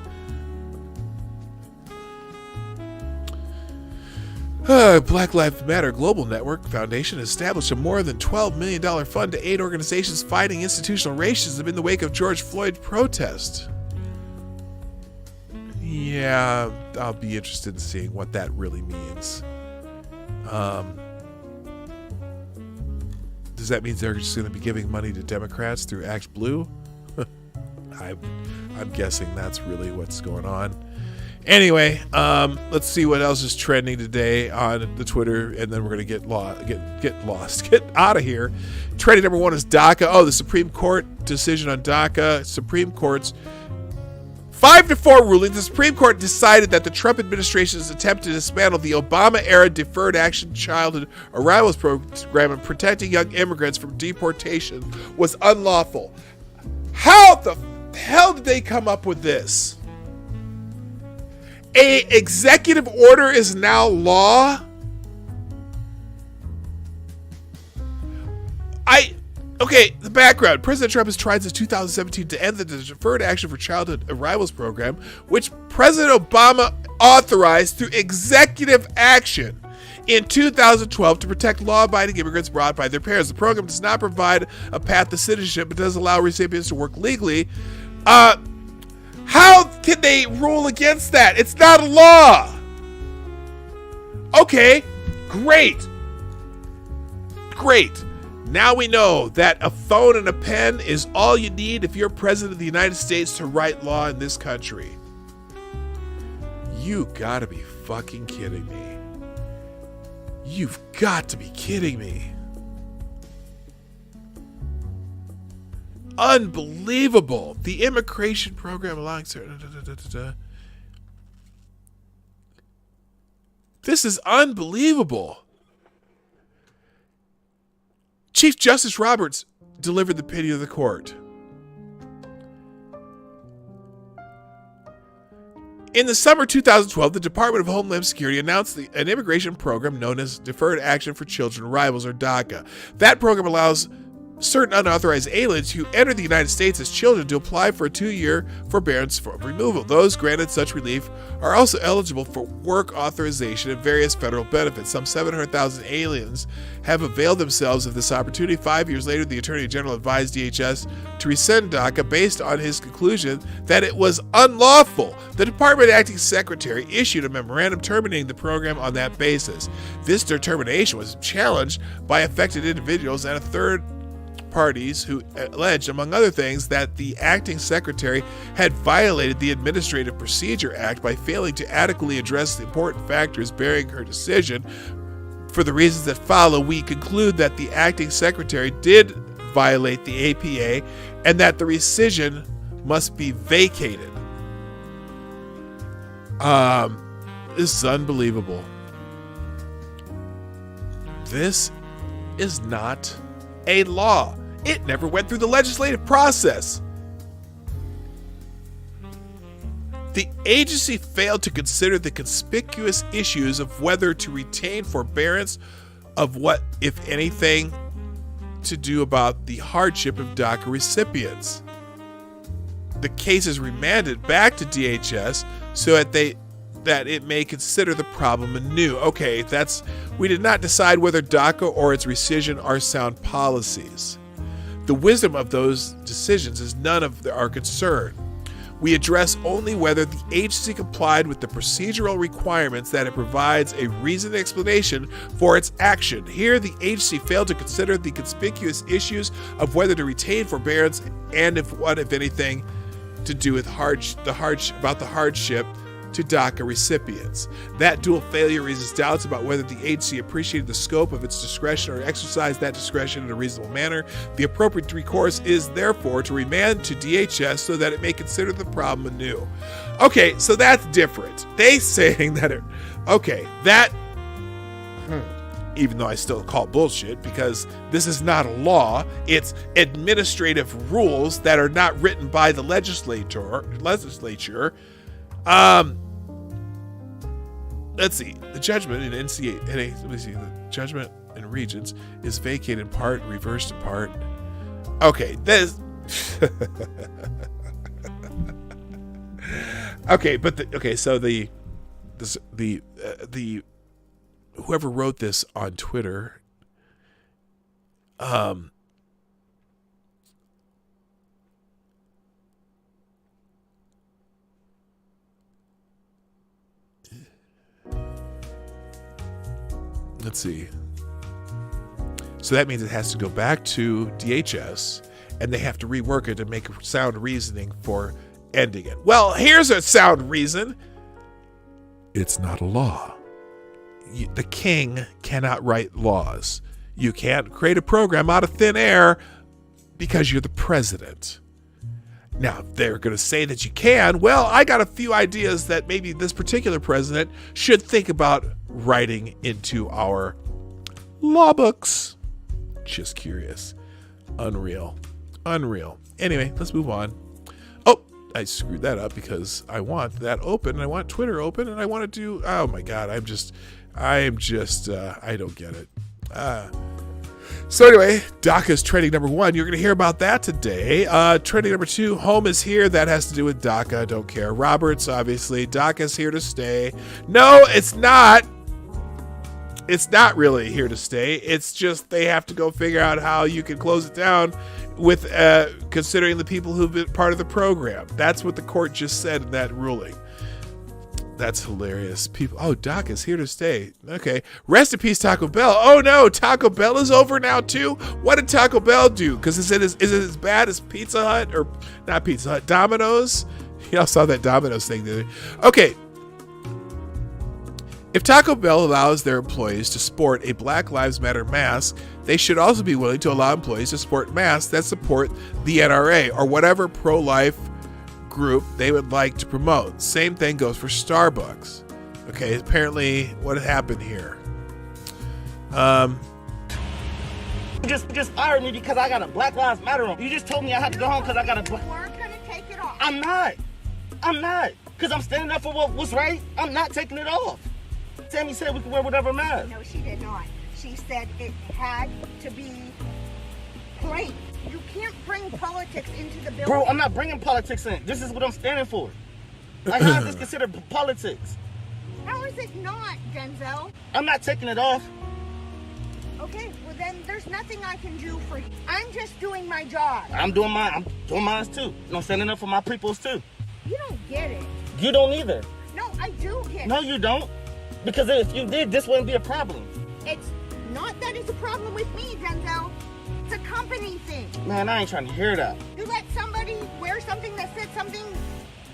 Black Lives Matter Global Network Foundation established a more than $12 million fund to aid organizations fighting institutional racism in the wake of George Floyd's protest. Yeah, I'll be interested in seeing what that really means. Does that mean they're just going to be giving money to Democrats through Act Blue? I'm guessing that's really what's going on. Anyway, let's see what else is trending today on the Twitter, and then we're going to get out of here. Trending number one is DACA. Oh, the Supreme Court decision on DACA. Supreme Court's 5-4 ruling. The Supreme Court decided that the Trump administration's attempt to dismantle the Obama-era Deferred Action Childhood Arrivals Program and protecting young immigrants from deportation was unlawful. How the hell did they come up with this? An executive order is now law? Okay, the background. President Trump has tried since 2017 to end the Deferred Action for Childhood Arrivals program, which President Obama authorized through executive action in 2012 to protect law-abiding immigrants brought by their parents. The program does not provide a path to citizenship, but does allow recipients to work legally. How can they rule against that? It's not a law. Okay, great. Now we know that a phone and a pen is all you need if you're president of the United States to write law in this country. You gotta be fucking kidding me. You've got to be kidding me. Unbelievable. The immigration program allowing certain... This is unbelievable. Chief Justice Roberts delivered the opinion of the court. In the summer 2012, the Department of Homeland Security announced an immigration program known as Deferred Action for Children Arrivals, or DACA. That program allows certain unauthorized aliens who enter the United States as children to apply for a 2-year forbearance from removal. Those granted such relief are also eligible for work authorization and various federal benefits. Some 700,000 aliens have availed themselves of this opportunity. 5 years later, the Attorney General advised DHS to rescind DACA based on his conclusion that it was unlawful. The Department Acting Secretary issued a memorandum terminating the program on that basis. This determination was challenged by affected individuals and a third parties who alleged, among other things, that the acting secretary had violated the Administrative Procedure Act by failing to adequately address the important factors bearing her decision. For the reasons that follow, we conclude that the acting secretary did violate the APA and that the rescission must be vacated. This is unbelievable. This is not a law. It never went through the legislative process. The agency failed to consider the conspicuous issues of whether to retain forbearance of what, if anything, to do about the hardship of DACA recipients. The case is remanded back to DHS so that it may consider the problem anew. Okay, we did not decide whether DACA or its rescission are sound policies. The wisdom of those decisions is none of our concern. We address only whether the agency complied with the procedural requirements that it provides a reasoned explanation for its action. Here, the agency failed to consider the conspicuous issues of whether to retain forbearance and if anything, to do with the hardship to DACA recipients. That dual failure raises doubts about whether the agency appreciated the scope of its discretion or exercised that discretion in a reasonable manner. The appropriate recourse is therefore to remand to DHS so that it may consider the problem anew. Okay, so that's different. They saying that even though I still call it bullshit because this is not a law, it's administrative rules that are not written by the legislature. Let's see. The judgment in the judgment in Regents is vacated in part, reversed in part. Okay, this. Okay, but so the whoever wrote this on Twitter, let's see. So that means it has to go back to DHS and they have to rework it to make sound reasoning for ending it. Well, here's a sound reason. It's not a law. The king cannot write laws. You can't create a program out of thin air because you're the president. Now, they're going to say that you can. Well, I got a few ideas that maybe this particular president should think about writing into our law books. Just curious. Unreal. Anyway, let's move on. Oh, I screwed that up because I want that open. And I want Twitter open. And I want to do... Oh, my God. I don't get it. So anyway, DACA's trending number 1. You're going to hear about that today. Trending number 2, home is here. That has to do with DACA. Don't care. Roberts, obviously. DACA's here to stay. No, it's not. It's not really here to stay. It's just they have to go figure out how you can close it down with considering the people who've been part of the program. That's what the court just said in that ruling. That's hilarious. DACA's here to stay. Okay. Rest in peace, Taco Bell. Oh no, Taco Bell is over now too? What did Taco Bell do? Because is it as bad as Pizza Hut? Or not Pizza Hut, Domino's? Y'all saw that Domino's thing the other day. Okay. If Taco Bell allows their employees to sport a Black Lives Matter mask, they should also be willing to allow employees to sport masks that support the NRA or whatever pro-life group they would like to promote. Same thing goes for Starbucks. Okay, apparently what happened here? You just fired me because I got a Black Lives Matter on. You just told me I had to go home because I got a You weren't gonna take it off. I'm not. Because I'm standing up for what was right. I'm not taking it off. Tammy said we could wear whatever mask. No, she did not. She said it had to be plain. You can't bring politics into the building. Bro, I'm not bringing politics in. This is what I'm standing for. Like, how is this considered politics? How is it not, Denzel? I'm not taking it off. Okay, well then there's nothing I can do for you. I'm just doing my job. I'm doing mine too. And I'm standing up for my peoples too. You don't get it. You don't either. No, I do get it. No, you don't. Because if you did, this wouldn't be a problem. It's not that it's a problem with me, Denzel. It's a company thing. Man, I ain't trying to hear that. You let somebody wear something that said something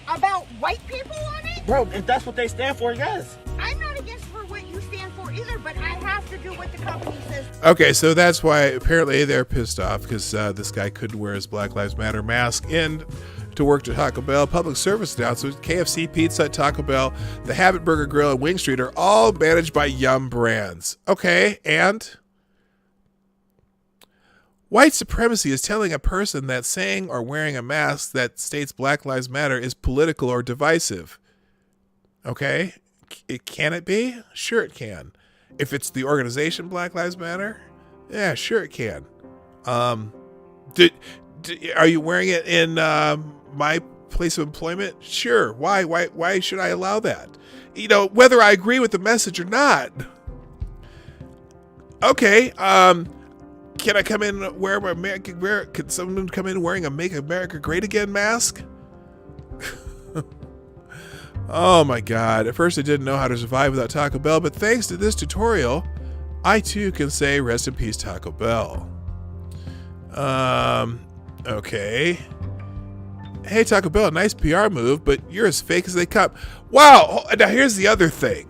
about white people on it? Bro, if that's what they stand for, yes. I'm not against for what you stand for either, but I have to do what the company says. Okay, so that's why apparently they're pissed off because this guy couldn't wear his Black Lives Matter mask and to work to Taco Bell. Public service announcements: KFC, Pizza Hut, Taco Bell, the Habit Burger Grill, and Wing Street are all managed by Yum Brands. Okay, and white supremacy is telling a person that saying or wearing a mask that states Black Lives Matter is political or divisive. Okay, can it be? Sure it can. If it's the organization Black Lives Matter, yeah, sure it can. Are you wearing it in my place of employment? Sure. Why should I allow that? You know, whether I agree with the message or not. Okay. Can I come in can someone come in wearing a Make America Great Again mask? Oh my God. At first I didn't know how to survive without Taco Bell, but thanks to this tutorial, I too can say rest in peace Taco Bell. Okay. Hey Taco Bell, nice PR move, but you're as fake as they come. Wow, now here's the other thing.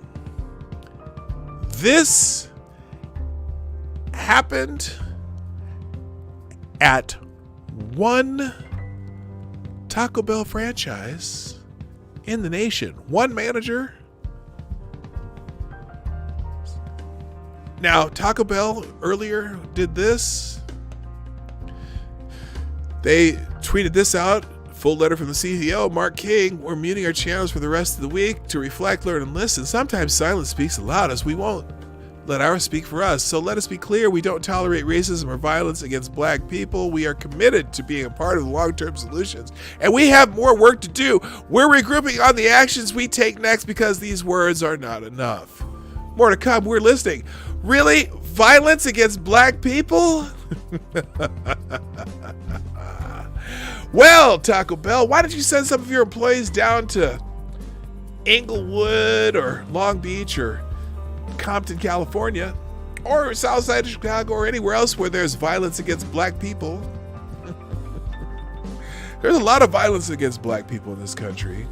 This happened at one Taco Bell franchise in the nation. One manager. Now, Taco Bell earlier did this. They tweeted this out. Full letter from the CEO, Mark King. We're muting our channels for the rest of the week to reflect, learn, and listen. Sometimes silence speaks the loudest. We won't let ours speak for us. So let us be clear. We don't tolerate racism or violence against black people. We are committed to being a part of the long-term solutions. And we have more work to do. We're regrouping on the actions we take next because these words are not enough. More to come. We're listening. Really? Violence against black people? Well, Taco Bell, why don't you send some of your employees down to Inglewood or Long Beach or Compton, California, or south side of Chicago or anywhere else where there's violence against black people? There's a lot of violence against black people in this country.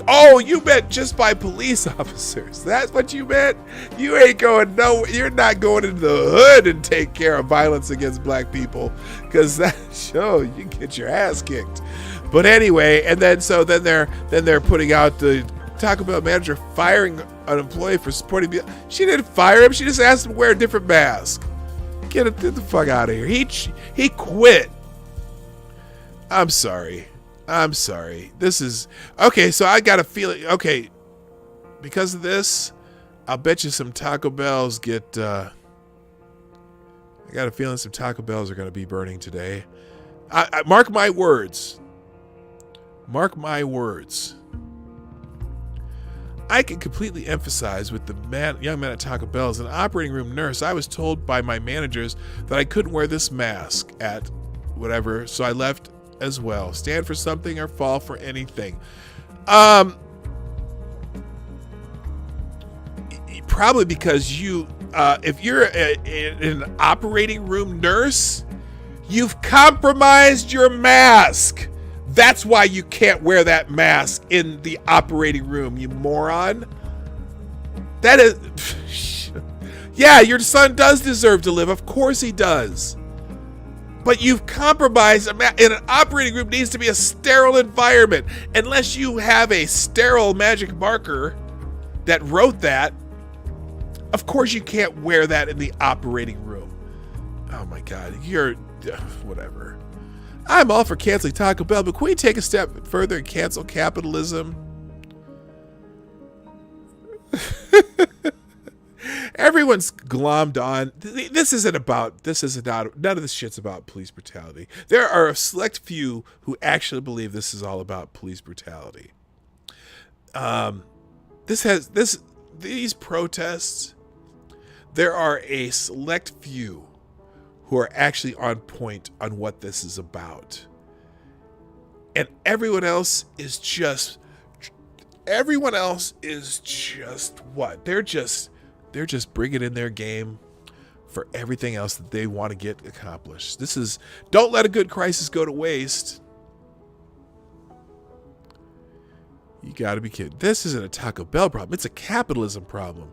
Oh, you meant just by police officers. That's what you meant? You ain't going nowhere. You're not going into the hood and take care of violence against black people, because that show you get your ass kicked. But anyway, and then they're putting out the Taco Bell manager firing an employee for supporting me. She didn't fire him. She just asked him to wear a different mask. Get the fuck out of here. He quit. I'm sorry. This is okay. So I got a feeling. Okay, because of this, I'll bet you some Taco Bells get. I got a feeling some Taco Bells are going to be burning today. I mark my words. Mark my words. I can completely emphasize with the young man at Taco Bell as an operating room nurse. I was told by my managers that I couldn't wear this mask at whatever, so I left as well. Stand for something or fall for anything. Probably because you, if you're an operating room nurse, you've compromised your mask. That's why you can't wear that mask in the operating room, you moron. That is, yeah, your son does deserve to live. Of course he does. But you've compromised. In an operating room needs to be a sterile environment. Unless you have a sterile magic marker that wrote that, of course you can't wear that in the operating room. Oh my God, you're whatever. I'm all for canceling Taco Bell, but can we take a step further and cancel capitalism? Everyone's glommed on. None of this shit's about police brutality. There are a select few who actually believe this is all about police brutality. These protests, there are a select few who are actually on point on what this is about. And everyone else is just what? They're just bringing in their game for everything else that they want to get accomplished. Don't let a good crisis go to waste. You got to be kidding. This isn't a Taco Bell problem. It's a capitalism problem.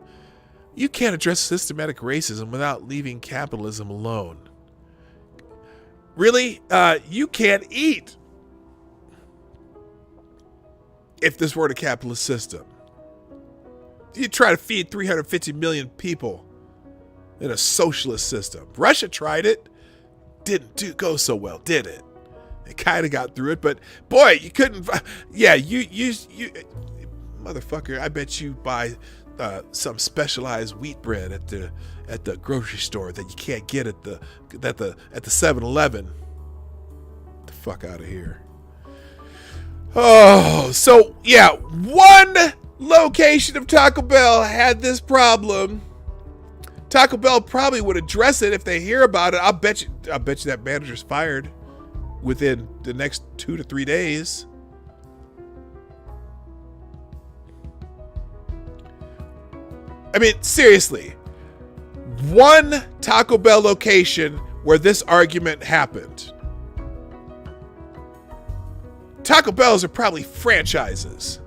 You can't address systematic racism without leaving capitalism alone. Really? You can't eat if this were a capitalist system. You try to feed 350 million people in a socialist system. Russia tried it. Didn't go so well, did it? It kind of got through it, but boy, you couldn't. Yeah, you motherfucker. I bet you buy some specialized wheat bread at the grocery store that you can't get at the 7-Eleven. The fuck out of here. Oh, so yeah, one location of Taco Bell had this problem. Taco Bell probably would address it if they hear about it. I'll bet you that manager's fired within the next 2 to 3 days. I mean, seriously, one Taco Bell location where this argument happened. Taco Bells are probably franchises.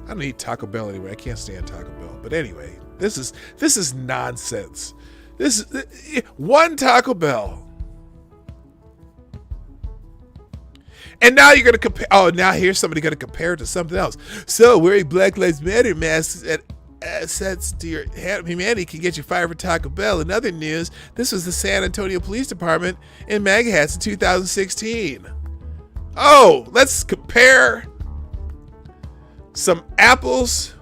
I don't eat Taco Bell anyway. I can't stand Taco Bell. But anyway, this is nonsense. This is one Taco Bell. And now you're going to compare. Oh, now here's somebody going to compare it to something else. So wearing Black Lives Matter masks at assets to your humanity can get you fired for Taco Bell. In other news, this was the San Antonio Police Department in MAGA hats in 2016. Oh, let's compare some apples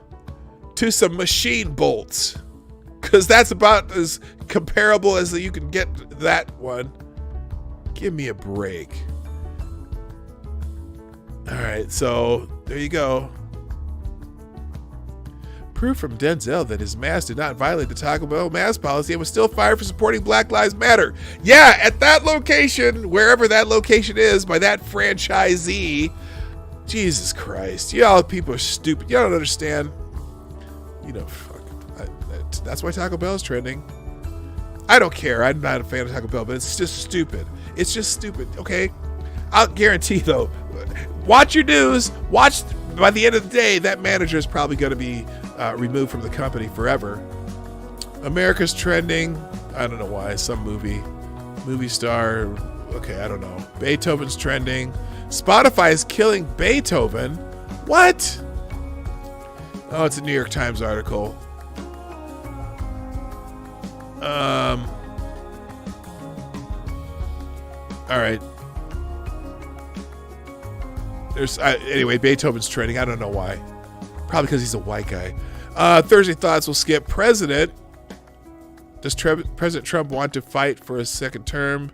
to some machine bolts, because that's about as comparable as you can get that one. Give me a break. All right, so there you go. Proof from Denzel that his mask did not violate the Taco Bell mask policy and was still fired for supporting Black Lives Matter. Yeah, at that location, wherever that location is, by that franchisee. Jesus Christ. Y'all people are stupid. You don't understand. You know, fuck. That's why Taco Bell is trending. I don't care. I'm not a fan of Taco Bell, but it's just stupid. It's just stupid, okay? I'll guarantee, though, watch your news. Watch, by the end of the day, that manager is probably going to be removed from the company forever. America's trending. I don't know why. Some movie star. Okay, I don't know. Beethoven's trending. Spotify is killing Beethoven. What? Oh, it's a New York Times article. All right. Anyway, Beethoven's trending. I don't know why. Probably because he's a white guy. Thursday Thoughts will skip. President. Does President Trump want to fight for a second term?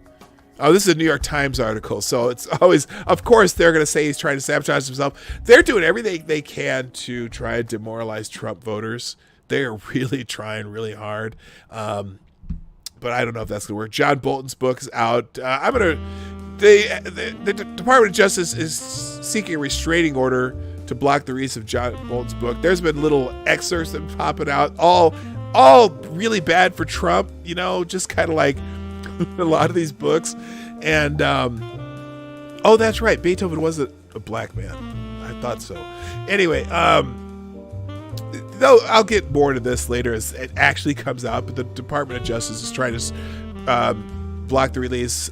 Oh, this is a New York Times article, so it's always, of course, they're going to say he's trying to sabotage himself. They're doing everything they can to try and demoralize Trump voters. They are really trying really hard, but I don't know if that's going to work. John Bolton's book is out. The Department of Justice is seeking a restraining order to block the release of John Bolton's book. There's been little excerpts that have popping out, all really bad for Trump, you know, just kind of like a lot of these books. And oh, that's right, Beethoven wasn't a black man. I thought so. Anyway, though I'll get more into this later as it actually comes out, but the Department of Justice is trying to block the release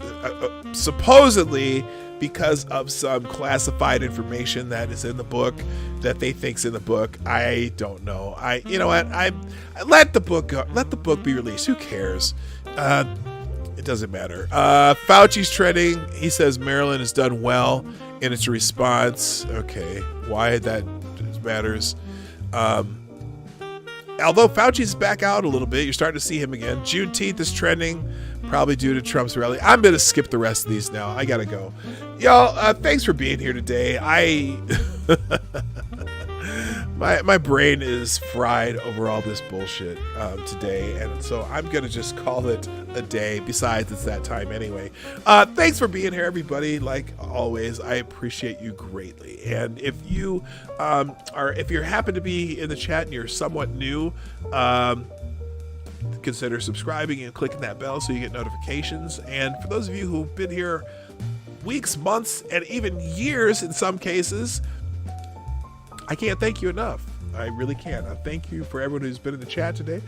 supposedly because of some classified information that is in the book that they think's in the book. I don't know. You know what? I let the book go. Let the book be released. Who cares? It doesn't matter. Fauci's trending. He says Maryland has done well in its response. Okay, why that matters. Although Fauci's back out a little bit, you're starting to see him again. Juneteenth is trending, probably due to Trump's rally. I'm going to skip the rest of these now. I got to go. Y'all, thanks for being here today. My brain is fried over all this bullshit today, and so I'm going to just call it a day. Besides, it's that time anyway. Thanks for being here, everybody. Like always, I appreciate you greatly. And if you if you happen to be in the chat and you're somewhat new, consider subscribing and clicking that bell so you get notifications. And for those of you who've been here weeks, months, and even years in some cases, I can't thank you enough. I really can't. Thank you for everyone who's been in the chat today.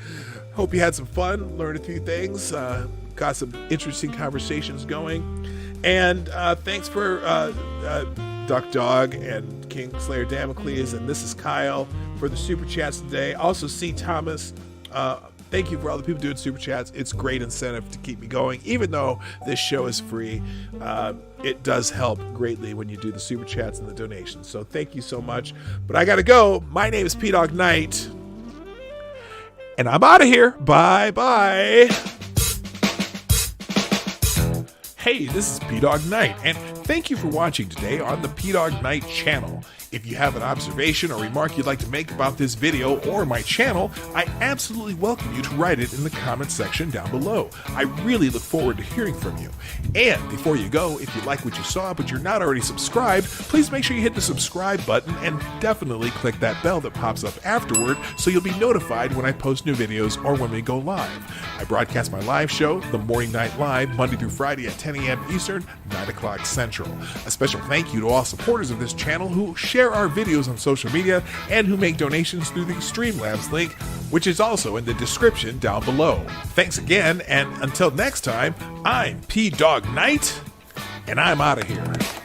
Hope you had some fun, learned a few things, got some interesting conversations going. And thanks for Duck Dog and King Slayer Damocles, and this is Kyle for the super chats today. Also, C. Thomas. Thank you for all the people doing super chats. It's great incentive to keep me going, even though this show is free. It does help greatly when you do the super chats and the donations. So thank you so much. But I gotta go. My name is PDawg Knight, and I'm out of here. Bye bye. Hey, this is PDawg Knight, and thank you for watching today on the PDawg Knight channel. If you have an observation or remark you'd like to make about this video or my channel, I absolutely welcome you to write it in the comments section down below. I really look forward to hearing from you. And before you go, if you like what you saw but you're not already subscribed, please make sure you hit the subscribe button and definitely click that bell that pops up afterward so you'll be notified when I post new videos or when we go live. I broadcast my live show, The Morning Night Live, Monday through Friday at 10 a.m. Eastern, 9 o'clock Central. A special thank you to all supporters of this channel who share our videos on social media and who make donations through the Streamlabs link, which is also in the description down below. Thanks again, and until next time, I'm PDawg Knight, and I'm out of here.